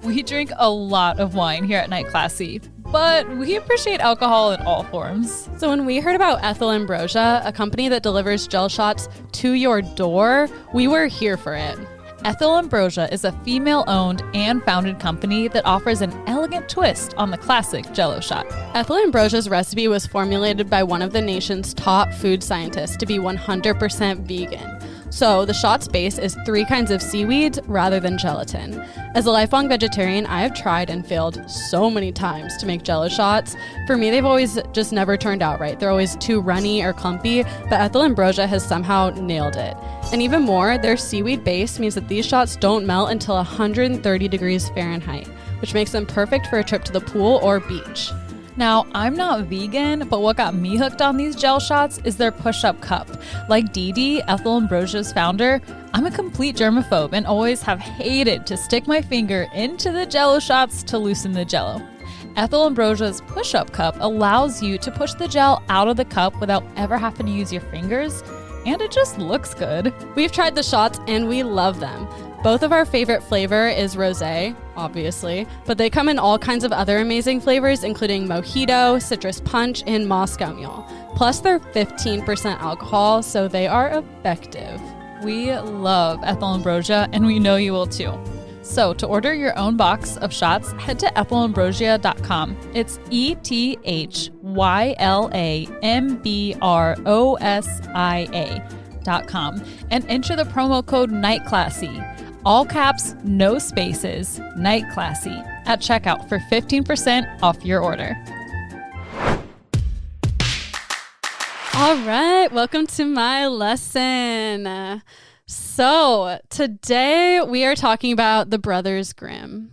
We drink a lot of wine here at Night Classy, but we appreciate alcohol in all forms. So when we heard about Ethyl Ambrosia, a company that delivers gel shots to your door, we were here for it. Ethyl Ambrosia is a female-owned and founded company that offers an elegant twist on the classic Jell-O shot. Ethyl Ambrosia's recipe was formulated by one of the nation's top food scientists to be 100% vegan. So the shot's base is 3 kinds of seaweeds rather than gelatin. As a lifelong vegetarian, I have tried and failed so many times to make Jell-O shots. For me, they've always just never turned out right. They're always too runny or clumpy, but Ethyl Ambrosia has somehow nailed it. And even more, their seaweed base means that these shots don't melt until 130 degrees Fahrenheit, which makes them perfect for a trip to the pool or beach. Now, I'm not vegan, but what got me hooked on these gel shots is their push-up cup. Like Dee Dee, Ethyl Ambrosia's founder, I'm a complete germaphobe and always have hated to stick my finger into the Jell-O shots to loosen the Jell-O. Ethyl Ambrosia's push-up cup allows you to push the gel out of the cup without ever having to use your fingers, and it just looks good. We've tried the shots and we love them. Both of our favorite flavor is rosé, obviously, but they come in all kinds of other amazing flavors, including mojito, citrus punch, and Moscow Mule. Plus, they're 15% alcohol, so they are effective. We love Ethyl Ambrosia, and we know you will too. So to order your own box of shots, head to ethylambrosia.com. It's ETHYLAMBROSIA.com and enter the promo code NIGHTCLASSY. All caps, no spaces, Night Classy at checkout for 15% off your order. All right, welcome to my lesson. So today we are talking about the Brothers Grimm.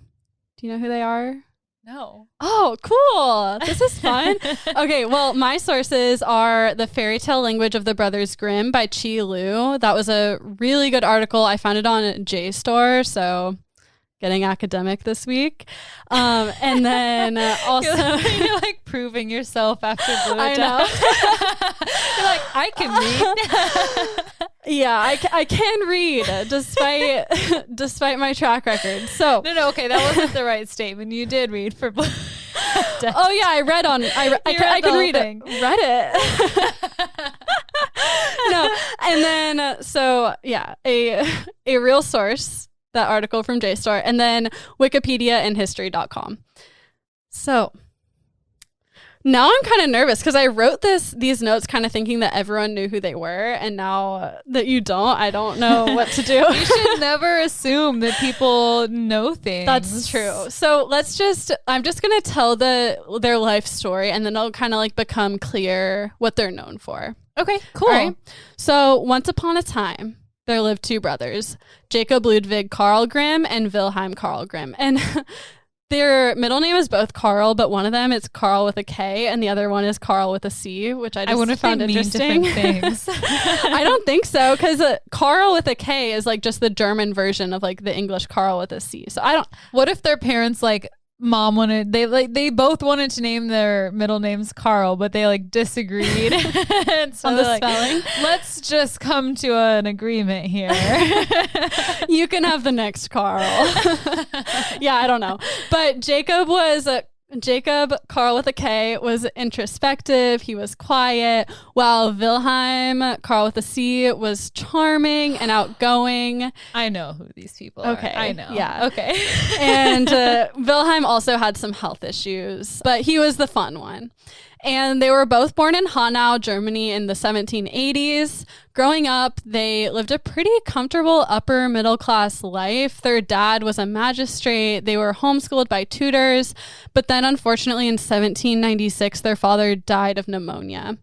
Do you know who they are? No. Oh, cool. This is fun. Okay, well, my sources are The Fairy Tale Language of the Brothers Grimm by Chi Lu. That was a really good article. I found it on JSTOR, so getting academic this week. And then also you're like proving yourself after Blue I know. You're like, I can read. Yeah, I can read despite my track record. So No, okay, that wasn't the right statement. You did read for Blue. oh yeah, I read on. I can read it. Read it. No, and then so yeah, a real source, that article from JSTOR, and then Wikipedia and History.com. So now I'm kind of nervous because I wrote these notes kind of thinking that everyone knew who they were, and now that you don't, I don't know what to do. You should never assume that people know things. That's true. So I'm just gonna tell their life story, and then it'll kind of like become clear what they're known for. Okay, cool. All right? So once upon a time, there lived two brothers, Jacob Ludwig Karl Grimm and Wilhelm Karl Grimm, and their middle name is both Karl, but one of them is Karl with a K, and the other one is Karl with a C, which I just found interesting. Things. I don't think so, because Karl with a K is like just the German version of like the English Karl with a C. So I don't. What if their parents like? Mom wanted they both wanted to name their middle names Karl, but they like disagreed and so on the like, spelling. Let's just come to an agreement here. You can have the next Karl. Yeah, I don't know, but Jacob Karl with a K was introspective. He was quiet, while Wilhelm Karl with a C was charming and outgoing. I know who these people are. Okay. I know. Yeah. Okay. And Wilhelm also had some health issues, but he was the fun one. And they were both born in Hanau, Germany in the 1780s. Growing up, they lived a pretty comfortable upper middle class life. Their dad was a magistrate. They were homeschooled by tutors. But then unfortunately in 1796, their father died of pneumonia.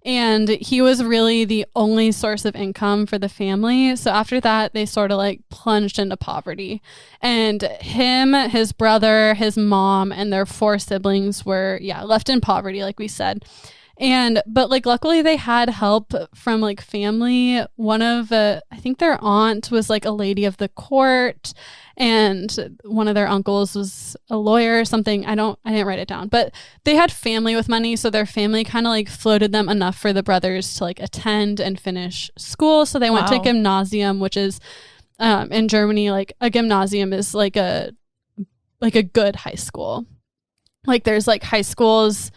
And he was really the only source of income for the family. So after that, they sort of like plunged into poverty. And him, his brother, his mom, and their 4 siblings were, left in poverty, like we said. But like luckily they had help from like family. One of, I think their aunt was like a lady of the court, and one of their uncles was a lawyer or something. I didn't write it down, but they had family with money. So their family kind of like floated them enough for the brothers to like attend and finish school. So they went to gymnasium, which is, in Germany, like a gymnasium is like a good high school. Like there's like high schools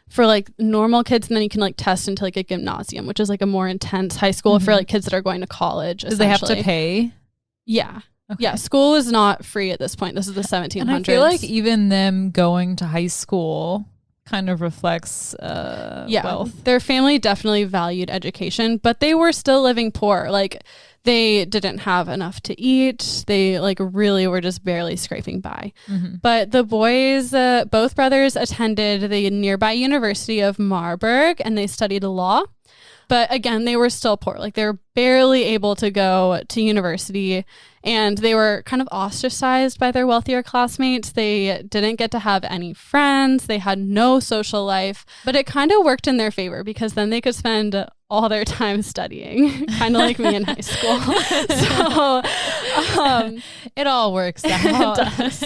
for like normal kids, and then you can like test into like a gymnasium, which is like a more intense high school for like kids that are going to college. Do they have to pay? Yeah. Okay. Yeah, school is not free at this point. This is the 1700s. And I feel like even them going to high school kind of reflects wealth. Their family definitely valued education, but they were still living poor. Like they didn't have enough to eat. They like really were just barely scraping by. Mm-hmm. But the boys, both brothers attended the nearby University of Marburg, and they studied law. But again, they were still poor. Like they were barely able to go to university, and they were kind of ostracized by their wealthier classmates. They didn't get to have any friends. They had no social life, but it kind of worked in their favor because then they could spend all their time studying, kind of like me in high school. So it all works out. It does.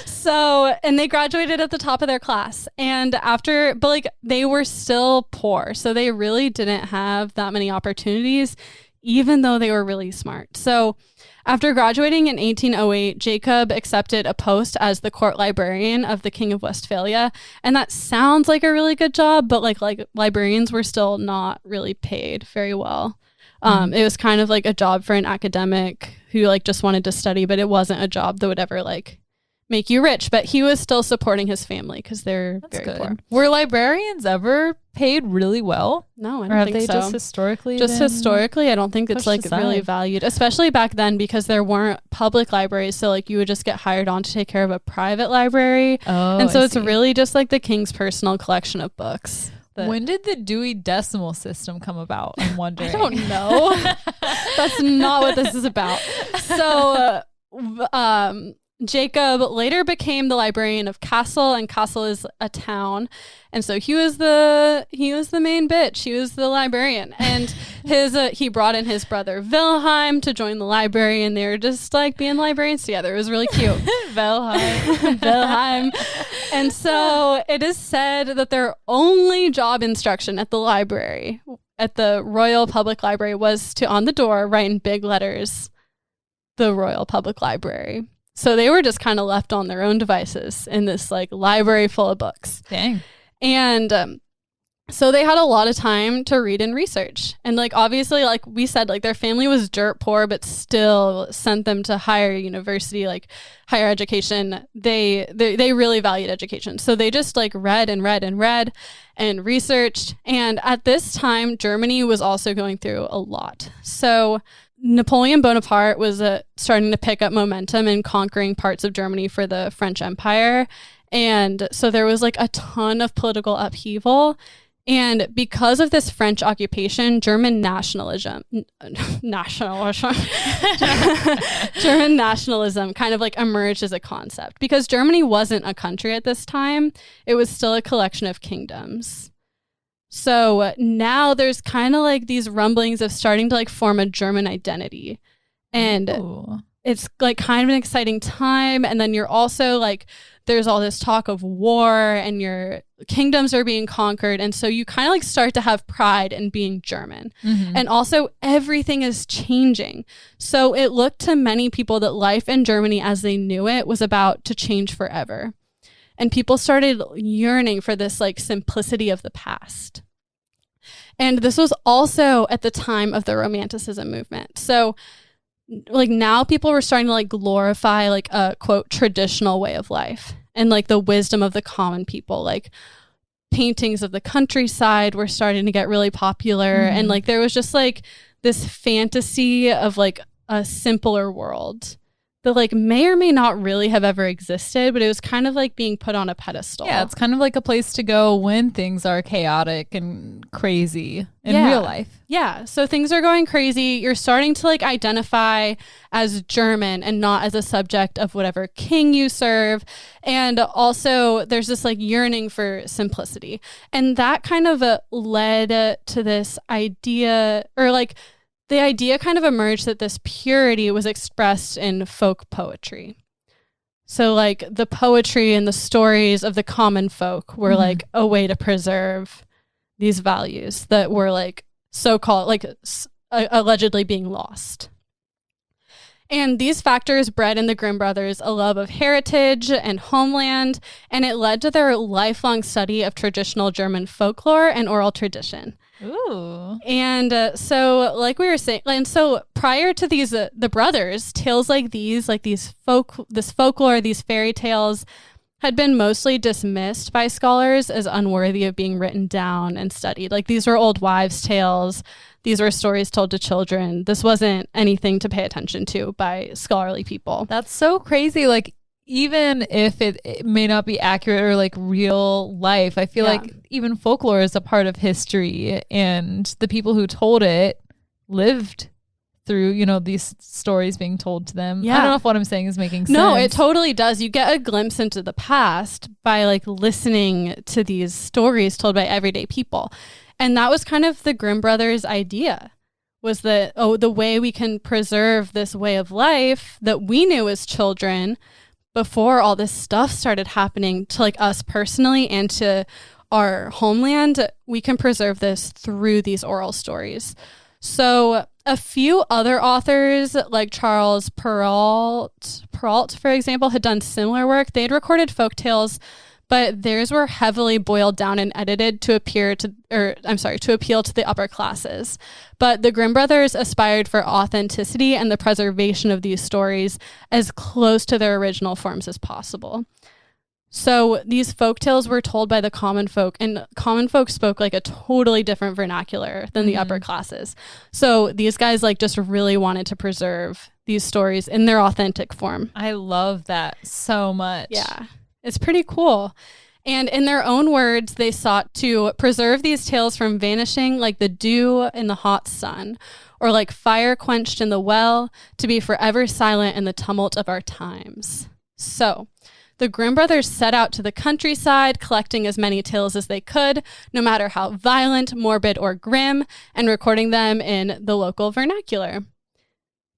So, and they graduated at the top of their class, and but like they were still poor. So they really didn't have that many opportunities, even though they were really smart. So after graduating in 1808, Jacob accepted a post as the court librarian of the King of Westphalia. And that sounds like a really good job, but like librarians were still not really paid very well. It was kind of like a job for an academic who like just wanted to study, but it wasn't a job that would ever like make you rich. But he was still supporting his family because they're very poor. Were librarians ever paid really well? No, I or don't have think they so. Just historically? Historically, I don't think it's like aside. really valued, especially back then because there weren't public libraries. So like you would just get hired on to take care of a private library. Oh, and so I it's see. really just like the king's personal collection of books. When did the Dewey Decimal System come about? I'm wondering. I don't know. That's not what this is about. So Jacob later became the librarian of Kassel, and Kassel is a town. And so he was the main bitch. He was the librarian. And he brought in his brother Wilhelm to join the library, and they were just like being librarians together. It was really cute. Wilhelm. And so it is said that their only job instruction at the library, at the Royal Public Library, was to, on the door, write in big letters, the Royal Public Library. So they were just kind of left on their own devices in this like library full of books. Dang. And so they had a lot of time to read and research. And like, obviously, like we said, like their family was dirt poor, but still sent them to higher university, like higher education. They really valued education. So they just like read and researched. And at this time, Germany was also going through a lot. So Napoleon Bonaparte was starting to pick up momentum and conquering parts of Germany for the French Empire. And so there was like a ton of political upheaval. And because of this French occupation, German nationalism German nationalism kind of like emerged as a concept, because Germany wasn't a country at this time. It was still a collection of kingdoms. So now there's kind of like these rumblings of starting to like form a German identity. And it's like kind of an exciting time. And then you're also like, there's all this talk of war and your kingdoms are being conquered. And so you kind of like start to have pride in being German. Mm-hmm. And also everything is changing. So it looked to many people that life in Germany as they knew it was about to change forever. And people started yearning for this like simplicity of the past. And this was also at the time of the Romanticism movement. So like now people were starting to like glorify like a quote traditional way of life and like the wisdom of the common people. Like paintings of the countryside were starting to get really popular. Mm-hmm. And like there was just like this fantasy of like a simpler world that like may or may not really have ever existed, but it was kind of like being put on a pedestal. Yeah, it's kind of like a place to go when things are chaotic and crazy in real life. Yeah, so things are going crazy. You're starting to like identify as German and not as a subject of whatever king you serve. And also there's this like yearning for simplicity. And that kind of led to this idea, or like the idea kind of emerged that this purity was expressed in folk poetry. So like the poetry and the stories of the common folk were like a way to preserve these values that were like so-called like allegedly being lost. And these factors bred in the Grimm brothers a love of heritage and homeland, and it led to their lifelong study of traditional German folklore and oral tradition. Ooh. And so like we were saying, and so prior to these the brothers, tales like this folklore, these fairy tales had been mostly dismissed by scholars as unworthy of being written down and studied. Like these were old wives' tales. These were stories told to children. This wasn't anything to pay attention to by scholarly people. That's so crazy. Like even if it may not be accurate or like real life, I feel like even folklore is a part of history, and the people who told it lived through, you know, these stories being told to them. Yeah. I don't know if what I'm saying is making sense. No, it totally does. You get a glimpse into the past by like listening to these stories told by everyday people. And that was kind of the Grimm brothers' idea, was that, the way we can preserve this way of life that we knew as children before all this stuff started happening to like us personally and to our homeland, we can preserve this through these oral stories. So a few other authors like Charles Perrault, for example, had done similar work. They'd recorded folktales, but theirs were heavily boiled down and edited to appeal to the upper classes. But the Grimm brothers aspired for authenticity and the preservation of these stories as close to their original forms as possible. So these folktales were told by the common folk, and common folk spoke like a totally different vernacular than the upper classes. So these guys like just really wanted to preserve these stories in their authentic form. I love that so much. Yeah, it's pretty cool. And in their own words, they sought to preserve these tales from vanishing like the dew in the hot sun, or like fire quenched in the well, to be forever silent in the tumult of our times. So the Grimm brothers set out to the countryside, collecting as many tales as they could, no matter how violent, morbid, or grim, and recording them in the local vernacular.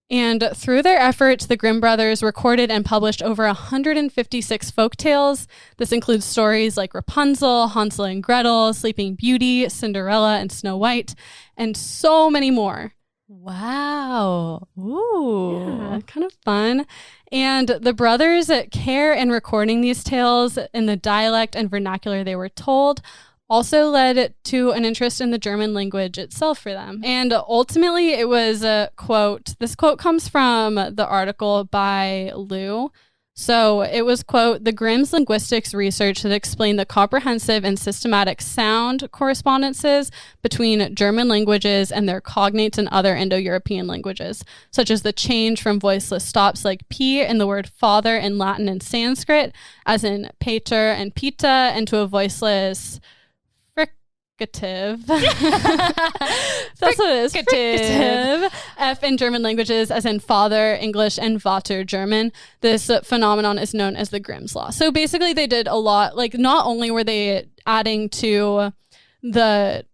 And through their efforts, the Grimm brothers recorded and published over 156 folk tales. This includes stories like Rapunzel, Hansel and Gretel, Sleeping Beauty, Cinderella, and Snow White, and so many more. Wow. Ooh. Yeah, kind of fun. And the brothers' care in recording these tales in the dialect and vernacular they were told also led to an interest in the German language itself for them. And ultimately, it was a quote. This quote comes from the article by Lou. So it was, quote, the Grimm's linguistics research that explained the comprehensive and systematic sound correspondences between German languages and their cognates and other Indo-European languages, such as the change from voiceless stops like P in the word father in Latin and Sanskrit, as in pater and pita, into a voiceless fricative. That's what it is. Fricative. F in German languages, as in father, English, and Vater, German. This phenomenon is known as the Grimm's Law. So basically they did a lot, like not only were they adding to the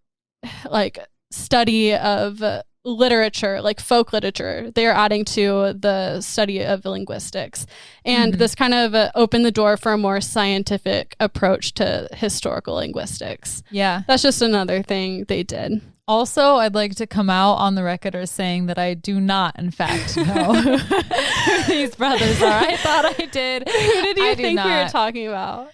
like study of literature, like folk literature, they are adding to the study of linguistics. And this kind of opened the door for a more scientific approach to historical linguistics. Yeah. That's just another thing they did. Also, I'd like to come out on the record as saying that I do not, in fact, know who these brothers are. I thought I did. Who did you think we were not. talking about?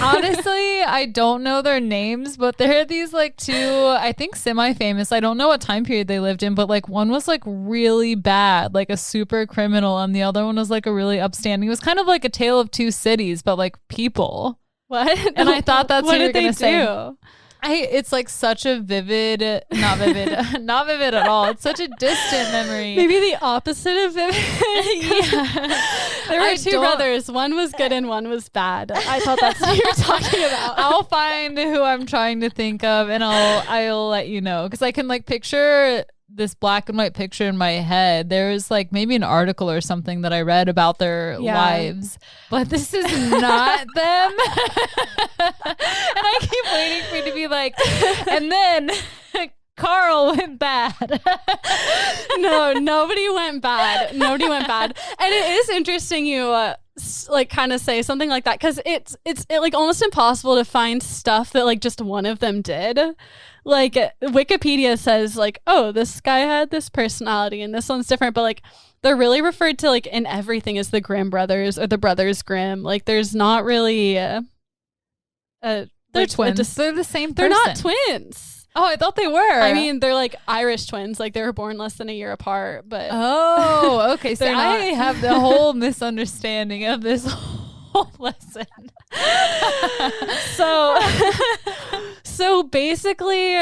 Honestly, I don't know their names, but they're these like two, I think semi-famous. I don't know what time period they lived in, but like one was like really bad, like a super criminal, and the other one was like a really upstanding. It was kind of like a tale of two cities, but like people. What? And I thought that's what you were going to say. Do? It's like such a vivid, not vivid at all. It's such a distant memory. Maybe the opposite of vivid. Yeah. There were two brothers. One was good and one was bad. I thought that's what you were talking about. I'll find who I'm trying to think of and I'll let you know. Because I can like picture this black and white picture in my head. There's like maybe an article or something that I read about their lives, but this is not them. And I keep waiting for you to be like, and then Carl went bad. No, nobody went bad. Nobody went bad. And it is interesting you like kind of say something like that, because it's like almost impossible to find stuff that like just one of them did. Like Wikipedia says like, oh, this guy had this personality and this one's different, but like they're really referred to like in everything as the Grimm brothers or the Brothers Grimm. Like there's not really they're like, twins. They're the same person. They're not twins. Oh, I thought they were. I mean, they're like Irish twins. Like they were born less than a year apart, but oh, okay. So They're I not. have the whole misunderstanding of this whole lesson. So basically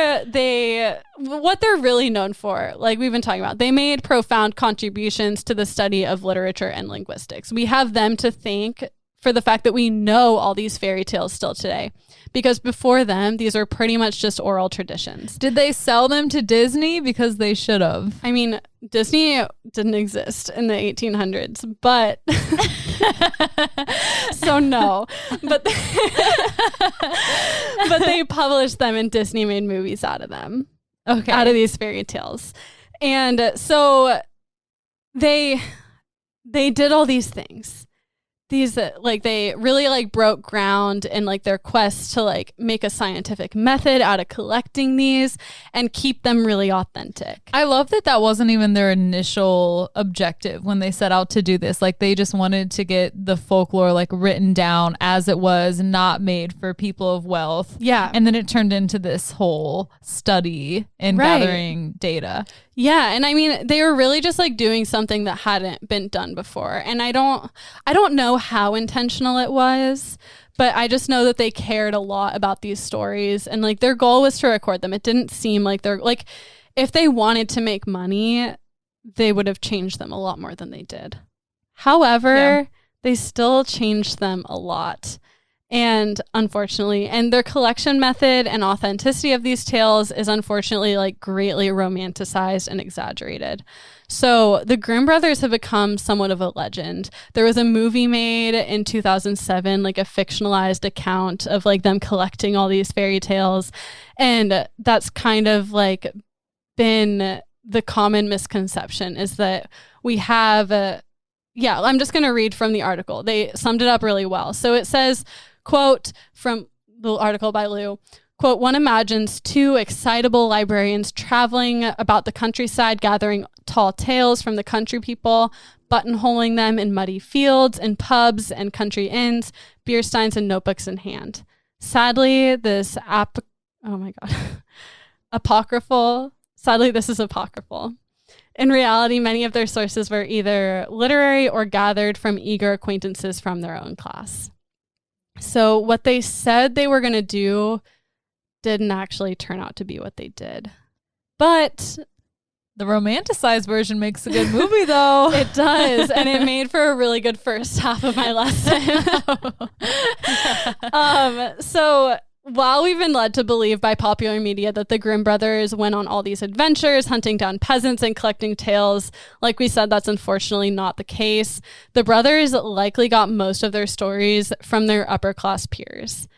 what they're really known for, like we've been talking about, they made profound contributions to the study of literature and linguistics. We have them to thank for the fact that we know all these fairy tales still today, because before them, these were pretty much just oral traditions. Did they sell them to Disney? Because they should have. I mean, Disney didn't exist in the 1800s, but so no, but they published them and Disney made movies out of them. Okay. Out of these fairy tales. And so they did all these things. These like they really like broke ground in like their quest to like make a scientific method out of collecting these and keep them really authentic. I love that wasn't even their initial objective when they set out to do this. Like they just wanted to get the folklore like written down as it was, not made for people of wealth. Yeah. And then it turned into this whole study and gathering data. Yeah, and I mean, they were really just like doing something that hadn't been done before. And I don't know how intentional it was, but I just know that they cared a lot about these stories and like their goal was to record them. It didn't seem like they're like, if they wanted to make money, they would have changed them a lot more than they did. However, they still changed them a lot. And unfortunately, and their collection method and authenticity of these tales is unfortunately like greatly romanticized and exaggerated. So the Grimm brothers have become somewhat of a legend. There was a movie made in 2007, like a fictionalized account of like them collecting all these fairy tales. And that's kind of like been the common misconception, is that we have I'm just going to read from the article. They summed it up really well. So it says, quote, from the article by Lou, quote, one imagines two excitable librarians traveling about the countryside, gathering tall tales from the country people, buttonholing them in muddy fields and pubs and country inns, beer steins and notebooks in hand. Sadly, this is apocryphal. In reality, many of their sources were either literary or gathered from eager acquaintances from their own class. So what they said they were going to do didn't actually turn out to be what they did. But the romanticized version makes a good movie, though. It does. And it made for a really good first half of my lesson. So while we've been led to believe by popular media that the Grimm brothers went on all these adventures, hunting down peasants and collecting tales, like we said, that's unfortunately not the case. The brothers likely got most of their stories from their upper class peers.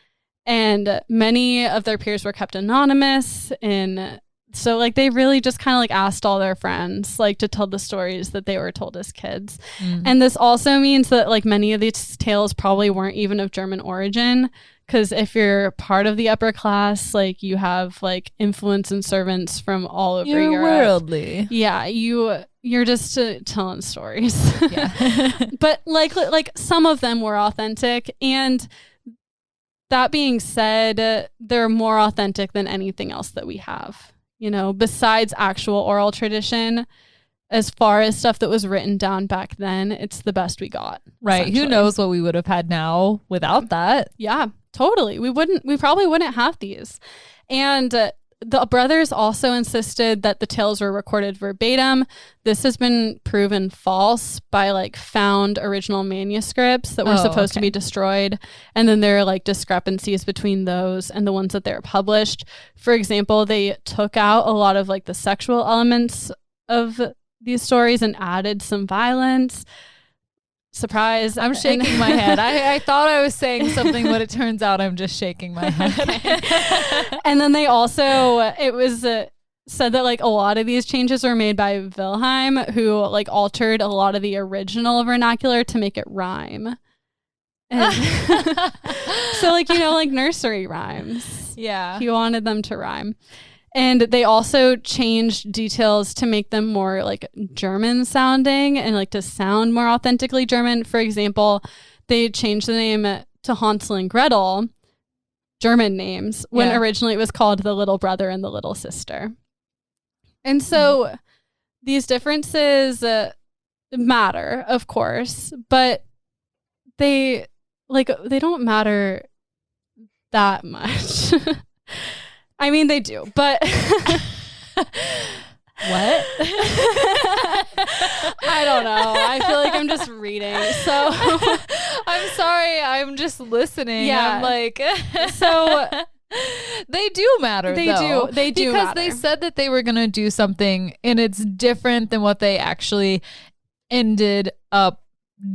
And many of their peers were kept anonymous. And so like they really just kind of like asked all their friends like to tell the stories that they were told as kids. And this also means that like many of these tales probably weren't even of German origin. Because if you're part of the upper class, like you have like influence and servants from all over Europe. You're worldly. Yeah, you're just telling stories. Yeah. But like some of them were authentic, and that being said, they're more authentic than anything else that we have. You know, besides actual oral tradition, as far as stuff that was written down back then, it's the best we got. Right. Who knows what we would have had now without that? Yeah, totally. We probably wouldn't have these. And the brothers also insisted that the tales were recorded verbatim. This has been proven false by like found original manuscripts that were supposed to be destroyed. And then there are like discrepancies between those and the ones that they were published. For example, they took out a lot of like the sexual elements of these stories and added some violence. Surprise. I'm shaking my head. I thought I was saying something, but it turns out I'm just shaking my head. And then they also, it was said that like a lot of these changes were made by Wilhelm, who like altered a lot of the original vernacular to make it rhyme. And so like, you know, like nursery rhymes. Yeah. He wanted them to rhyme. And they also changed details to make them more like German sounding and like to sound more authentically German. For example, they changed the name to Hansel and Gretel, German names, when originally it was called the Little Brother and the Little Sister. And so these differences matter, of course, but they don't matter that much. I mean, they do, but what? I don't know. I feel like I'm just reading. So I'm sorry. I'm just listening. Yeah. I'm like, so they do matter. They do because matter. they said that they were going to do something and it's different than what they actually ended up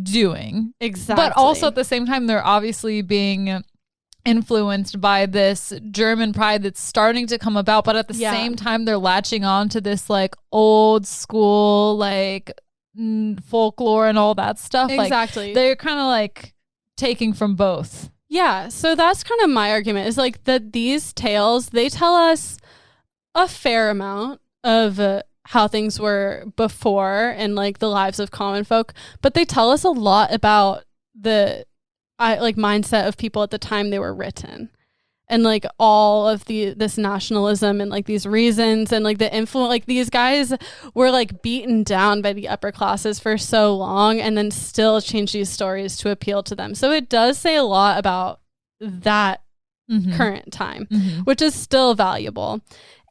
doing. Exactly. But also at the same time, they're obviously being influenced by this German pride that's starting to come about, but at the same time they're latching on to this like old school like folklore and all that stuff. Exactly. Like, they're kind of like taking from both. Yeah, so that's kind of my argument, is like that these tales, they tell us a fair amount of how things were before and like the lives of common folk, but they tell us a lot about the mindset of people at the time they were written, and like all of this nationalism and like these reasons and like the influence. Like these guys were like beaten down by the upper classes for so long and then still change these stories to appeal to them. So it does say a lot about that current time, which is still valuable.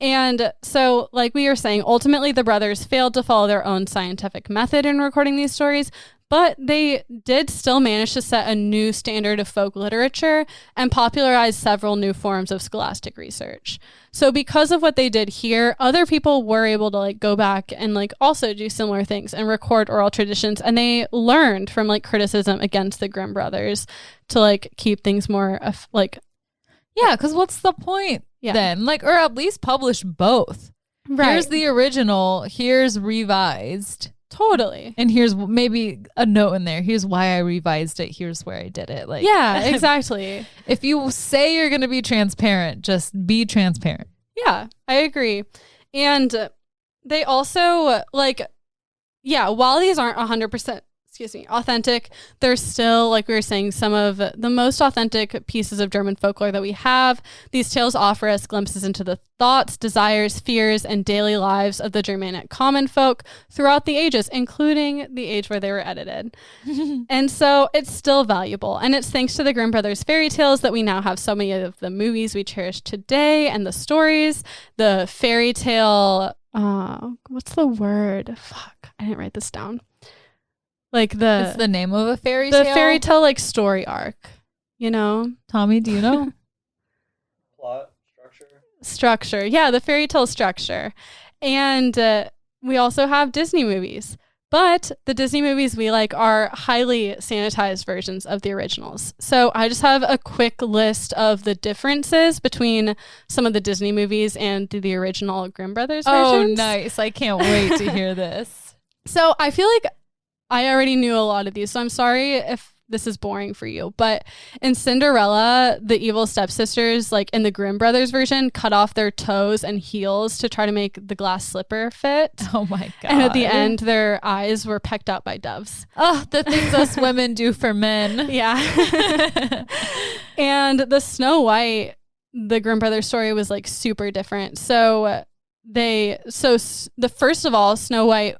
And so, like we were saying, ultimately the brothers failed to follow their own scientific method in recording these stories, But they did still manage to set a new standard of folk literature and popularize several new forms of scholastic research. So because of what they did here, other people were able to like go back and like also do similar things and record oral traditions. And they learned from like criticism against the Grimm brothers to like keep things more like. Yeah, because what's the point then? Like, or at least publish both. Right. Here's the original, here's revised. Totally. And here's maybe a note in there. Here's why I revised it. Here's where I did it. Like, yeah, exactly. If you say you're going to be transparent, just be transparent. Yeah, I agree. And they also while these aren't 100%, authentic, they're still, like we were saying, some of the most authentic pieces of German folklore that we have. These tales offer us glimpses into the thoughts, desires, fears, and daily lives of the Germanic common folk throughout the ages, including the age where they were edited. And so it's still valuable. And it's thanks to the Grimm brothers fairy tales that we now have so many of the movies we cherish today and the stories. The fairy tale, what's the word? Fuck, I didn't write this down. Like it's the name of a fairy tale? The fairy tale like story arc, you know? Tommy, do you know? Plot, structure. Yeah, the fairy tale structure. And we also have Disney movies. But the Disney movies we like are highly sanitized versions of the originals. So I just have a quick list of the differences between some of the Disney movies and the original Grimm Brothers versions. Oh, nice. I can't wait to hear this. So I feel like I already knew a lot of these, so I'm sorry if this is boring for you. But in Cinderella, the evil stepsisters, like in the Grimm Brothers version, cut off their toes and heels to try to make the glass slipper fit. Oh my God. And at the end, their eyes were pecked out by doves. Oh, the things us women do for men. Yeah. And the Snow White, the Grimm Brothers story was like super different. So first of all, Snow White,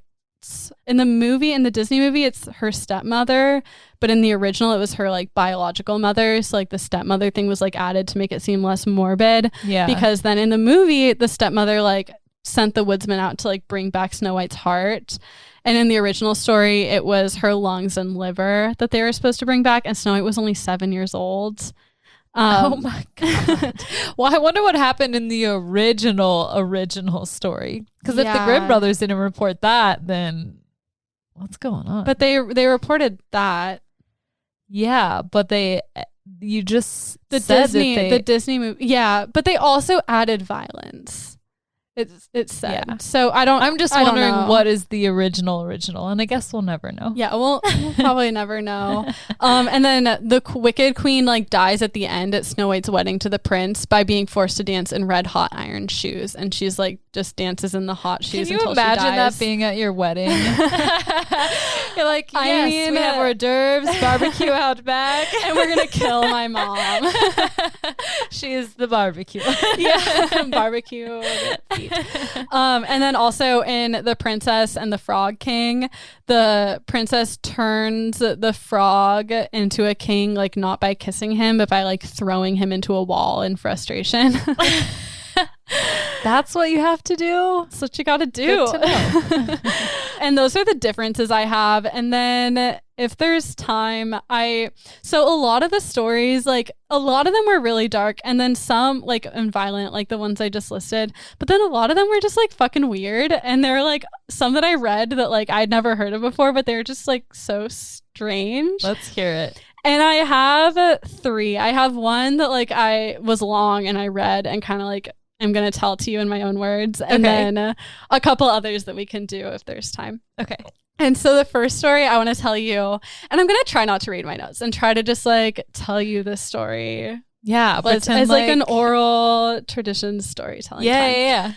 in the Disney movie, it's her stepmother, but in the original, it was her like biological mother. So like the stepmother thing was like added to make it seem less morbid. Yeah. Because then in the movie, the stepmother like sent the woodsman out to like bring back Snow White's heart. And in the original story, it was her lungs and liver that they were supposed to bring back. And Snow White was only 7 years old. Oh my God. Well, I wonder what happened in the original story. Because if the Grimm brothers didn't report that, then what's going on? But they reported that. Yeah, but the Disney movie. Yeah, but they also added violence. It's said. Yeah. So I'm just wondering what is the original, and I guess we'll never know. Yeah, we'll probably never know. And then the wicked queen like dies at the end at Snow White's wedding to the prince by being forced to dance in red hot iron shoes, and she's like just dances in the hot shoes. Can you imagine that being at your wedding? You're like, yes, we have hors d'oeuvres, barbecue out back, and we're gonna kill my mom. She is the barbecue. Yeah, barbecue. And then also in The Princess and the Frog King, the princess turns the frog into a king, like not by kissing him, but by like throwing him into a wall in frustration. That's what you have to do. That's what you got to do. Good to know. And those are the differences I have. And then if there's time, so a lot of the stories, like a lot of them were really dark, and then some like and violent, like the ones I just listed. But then a lot of them were just like fucking weird. And there were like some that I read that like I'd never heard of before, but they were just like so strange. Let's hear it. And I have 3. I have one that like I was long and I read and kind of like I'm going to tell it to you in my own words. And then a couple others that we can do if there's time. Okay. And so the first story I want to tell you, and I'm going to try not to read my notes and try to just like tell you this story. Yeah. As like an oral tradition storytelling. Yeah.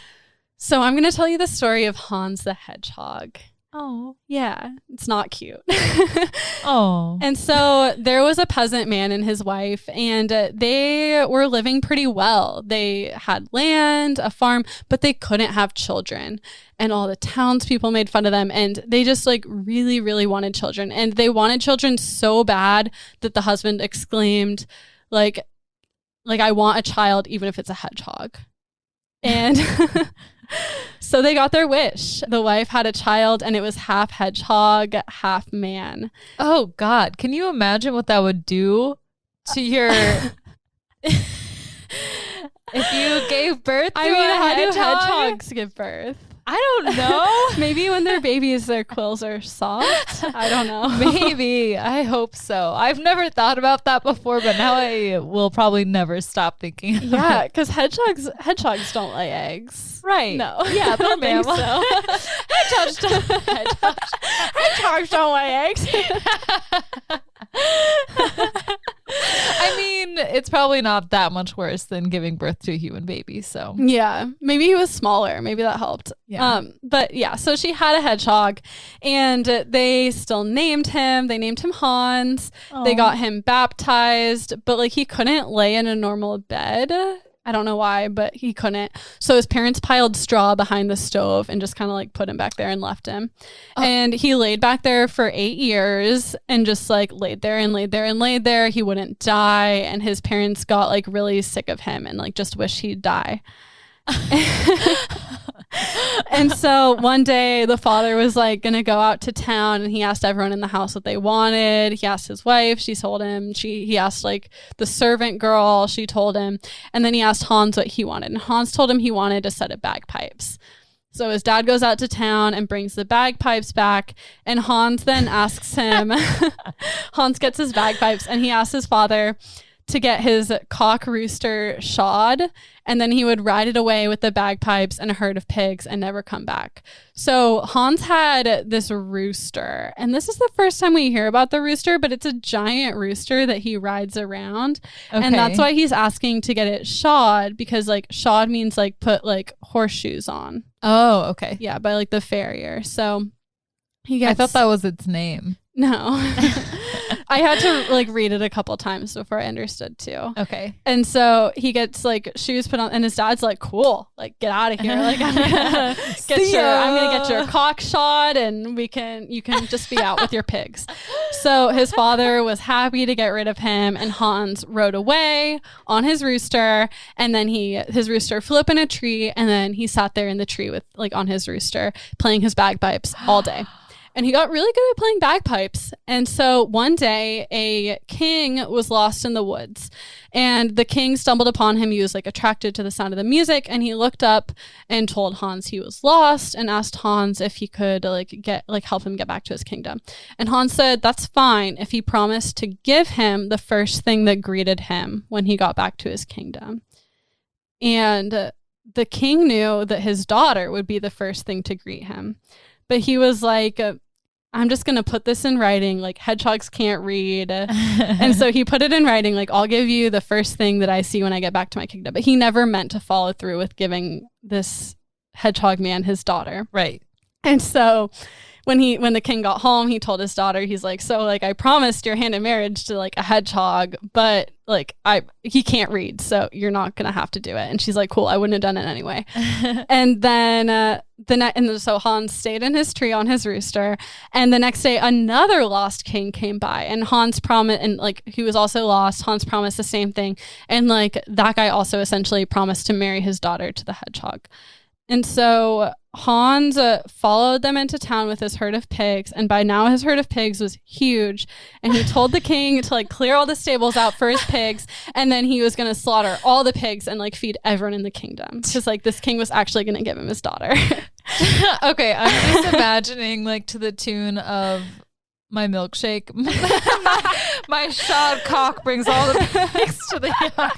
So I'm going to tell you the story of Hans the Hedgehog. Oh. Yeah, it's not cute. Oh. And so there was a peasant man and his wife, and they were living pretty well. They had land, a farm, but they couldn't have children. And all the townspeople made fun of them, and they just like really, really wanted children. And they wanted children so bad that the husband exclaimed, like I want a child even if it's a hedgehog. And So they got their wish. The wife had a child, and it was half hedgehog, half man. Oh, God. Can you imagine what that would do to your... If you gave birth to a how do hedgehog? hedgehogs give birth? I don't know. Maybe when they're babies, their quills are soft. I don't know. Maybe. I hope so. I've never thought about that before, but now I will probably never stop thinking about Yeah, it. because hedgehogs don't lay eggs. Right. No. Yeah, I don't think ma'am. so. Hedgehogs don't lay eggs. I mean, it's probably not that much worse than giving birth to a human baby. So Yeah, maybe he was smaller. Maybe that helped. Yeah. But yeah, so she had a hedgehog, and they still named him. They named him Hans. They got him baptized, but like he couldn't lay in a normal bed. I don't know why, but he couldn't. So his parents piled straw behind the stove and just kind of like put him back there and left him. And he laid back there for 8 years and just like laid there and laid there and laid there. He wouldn't die. And his parents got like really sick of him and like just wished he'd die. And so one day the father was like gonna go out to town, and he asked everyone in the house what they wanted. He asked his wife, she told him. He asked like the servant girl, she told him. And then he asked Hans what he wanted, and Hans told him he wanted a set of bagpipes. So his dad goes out to town and brings the bagpipes back, and Hans then asks him Hans gets his bagpipes, and he asks his father to get his cock rooster shod, and then he would ride it away with the bagpipes and a herd of pigs and never come back. So Hans had this rooster, and this is the first time we hear about the rooster, but it's a giant rooster that he rides around. Okay. And that's why he's asking to get it shod, because like shod means like put like horseshoes on. Oh, okay. Yeah, by like the farrier. So he gets... I thought that was its name. No. I had to like read it a couple times before I understood too. Okay. And so he gets like shoes put on, and his dad's like, cool, like get out of here. Like I'm gonna get your cock shot, and you can just be out with your pigs. So his father was happy to get rid of him, and Hans rode away on his rooster, and then his rooster flew up in a tree, and then he sat there in the tree with like on his rooster playing his bagpipes all day. And he got really good at playing bagpipes. And so one day a king was lost in the woods, and the king stumbled upon him. He was like attracted to the sound of the music, and he looked up and told Hans he was lost and asked Hans if he could help him get back to his kingdom. And Hans said that's fine if he promised to give him the first thing that greeted him when he got back to his kingdom. And the king knew that his daughter would be the first thing to greet him. But he was like, I'm just going to put this in writing. Like, hedgehogs can't read. And so he put it in writing, like, I'll give you the first thing that I see when I get back to my kingdom. But he never meant to follow through with giving this hedgehog man his daughter. Right. And so when the king got home, he told his daughter, he's like, so like I promised your hand in marriage to like a hedgehog, but like he can't read, so you're not gonna have to do it. And she's like, cool, I wouldn't have done it anyway. And then so Hans stayed in his tree on his rooster, and the next day another lost king came by, and Hans promised, and like he was also lost. Hans promised the same thing, and like that guy also essentially promised to marry his daughter to the hedgehog. And so Hans followed them into town with his herd of pigs, and by now his herd of pigs was huge, and he told the king to like clear all the stables out for his pigs, and then he was going to slaughter all the pigs and like feed everyone in the kingdom, because like this king was actually going to give him his daughter. Okay, I'm just imagining like to the tune of my milkshake. My shod cock brings all the pigs to the yard.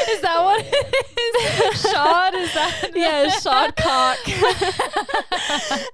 Is that what it is? Shod? Is that? Yeah, shod cock.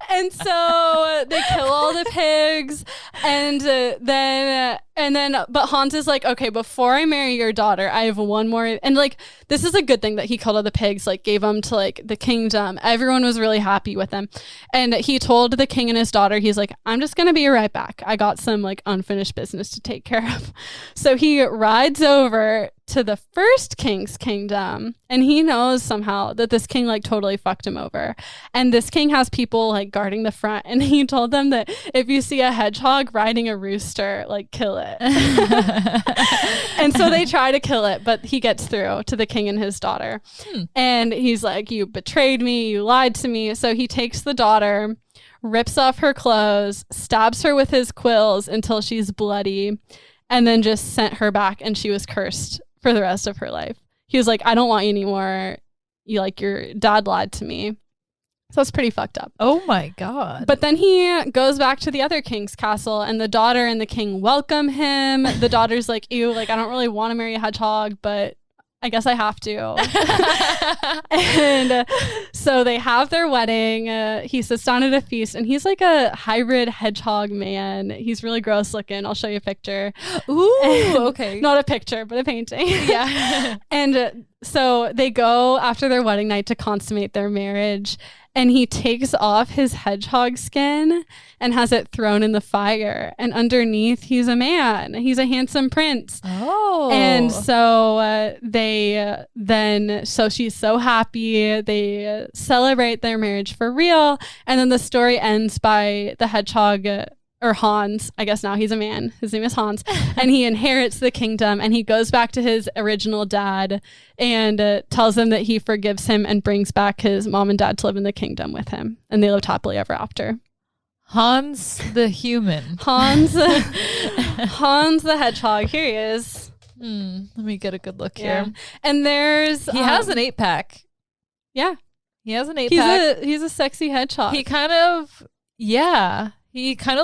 And so they kill all the pigs, and then but Hans is like, okay, before I marry your daughter, I have one more. And like, this is a good thing that he killed all the pigs, like gave them to like the kingdom. Everyone was really happy with him. And he told the king and his daughter, he's like, I'm just going to be right back. I got some like unfinished business to take care of. So he rides over to the first king's kingdom, and he knows somehow that this king like totally fucked him over. And this king has people like guarding the front, and he told them that if you see a hedgehog riding a rooster, like kill it. And so they try to kill it, but he gets through to the king and his daughter. And he's like, you betrayed me, you lied to me. So he takes the daughter, rips off her clothes, stabs her with his quills until she's bloody, and then just sent her back, and she was cursed for the rest of her life. He was like, I don't want you anymore. Your dad lied to me. So it's pretty fucked up. Oh my God. But then he goes back to the other king's castle, and the daughter and the king welcome him. The daughter's like, ew, like I don't really want to marry a hedgehog, but I guess I have to. And so they have their wedding. He sits down at a feast, and he's like a hybrid hedgehog man. He's really gross looking. I'll show you a picture. Ooh, okay. Not a picture, but a painting. Yeah. And so they go after their wedding night to consummate their marriage. And he takes off his hedgehog skin and has it thrown in the fire. And underneath, he's a man. He's a handsome prince. Oh. And so so she's so happy. They celebrate their marriage for real. And then the story ends by the hedgehog, or Hans, I guess now he's a man. His name is Hans. And he inherits the kingdom, and he goes back to his original dad and tells him that he forgives him and brings back his mom and dad to live in the kingdom with him. And they lived happily ever after. Hans the human. Hans the hedgehog. Here he is. Let me get a good look here. And he has an 8-pack. Yeah. He has an 8-pack. He's a sexy hedgehog. He kind of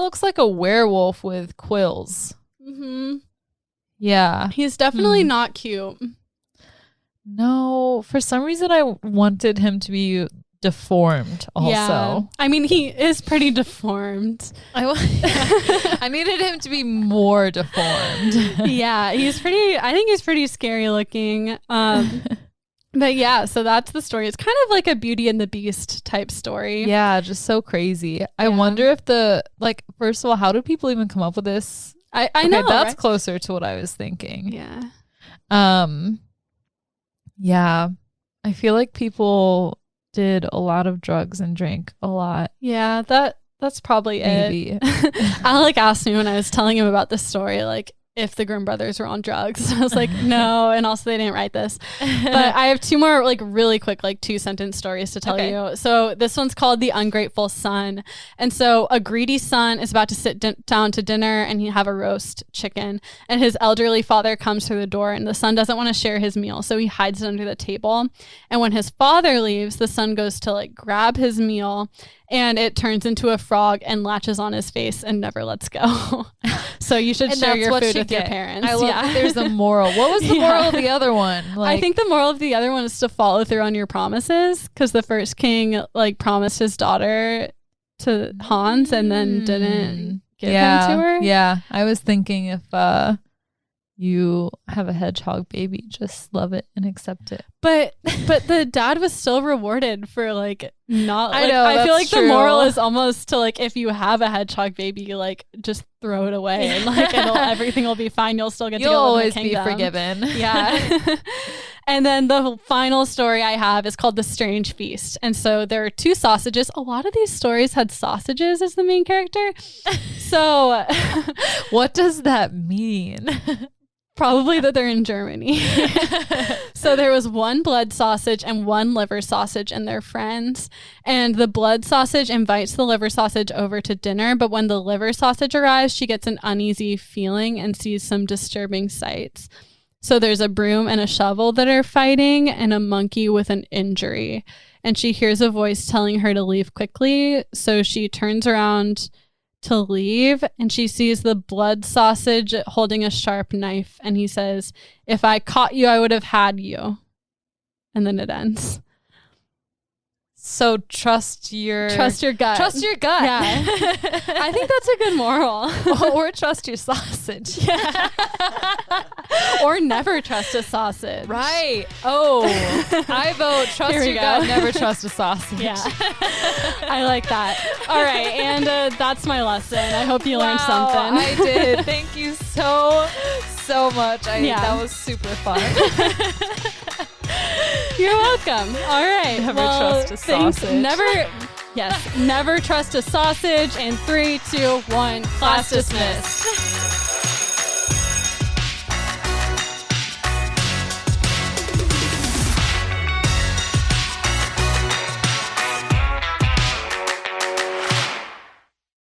looks like a werewolf with quills. Mm-hmm. Yeah. He's definitely not cute. No, for some reason I wanted him to be deformed also. Yeah. I mean, he is pretty deformed. I needed him to be more deformed. Yeah, I think he's pretty scary looking. But yeah, so that's the story. It's kind of like a Beauty and the Beast type story. Yeah, just so crazy. I wonder if first of all, how do people even come up with this? I know, that's right? closer to what I was thinking. Yeah. Yeah. I feel like people did a lot of drugs and drank a lot. Yeah, that's probably Maybe. it. Alec asked me when I was telling him about this story, like, if the Grimm brothers were on drugs. I was like, no. And also they didn't write this. But I have two more like really quick, like 2-sentence stories to tell you. So this one's called The Ungrateful Son. And so a greedy son is about to sit down to dinner, and he have a roast chicken. And his elderly father comes through the door, and the son doesn't want to share his meal. So he hides it under the table. And when his father leaves, the son goes to like grab his meal, and it turns into a frog and latches on his face and never lets go. So you should share your food with your parents. I love that there's a moral. What was the moral of the other one? I think the moral of the other one is to follow through on your promises, because the first king like promised his daughter to Hans and then didn't give him to her. Yeah, I was thinking if you have a hedgehog baby, just love it and accept it. But the dad was still rewarded for like not. Like, I know. I feel like true. the moral is almost to like, if you have a hedgehog baby, like just throw it away and like everything will be fine. You'll still get to go always live in the be kingdom. forgiven. Yeah. And then the final story I have is called The Strange Feast. And so there are 2 sausages. A lot of these stories had sausages as the main character. So what does that mean? Probably that they're in Germany. So there was 1 blood sausage and 1 liver sausage, and they're friends. And the blood sausage invites the liver sausage over to dinner. But when the liver sausage arrives, she gets an uneasy feeling and sees some disturbing sights. So there's a broom and a shovel that are fighting, and a monkey with an injury. And she hears a voice telling her to leave quickly. So she turns around to leave, and she sees the blood sausage holding a sharp knife, and he says, "If I caught you, I would have had you." And then it ends. So trust your gut. Trust your gut. Yeah. I think that's a good moral. Or trust your sausage. Yeah. Or never trust a sausage. Right. Oh, I vote trust your gut, never trust a sausage. Yeah. I like that. All right. And that's my lesson. I hope you learned something. I did. Thank you so so much. That was super fun. You're welcome. All right. Never trust a sausage. Never trust a sausage. And 3, 2, 1, class dismissed.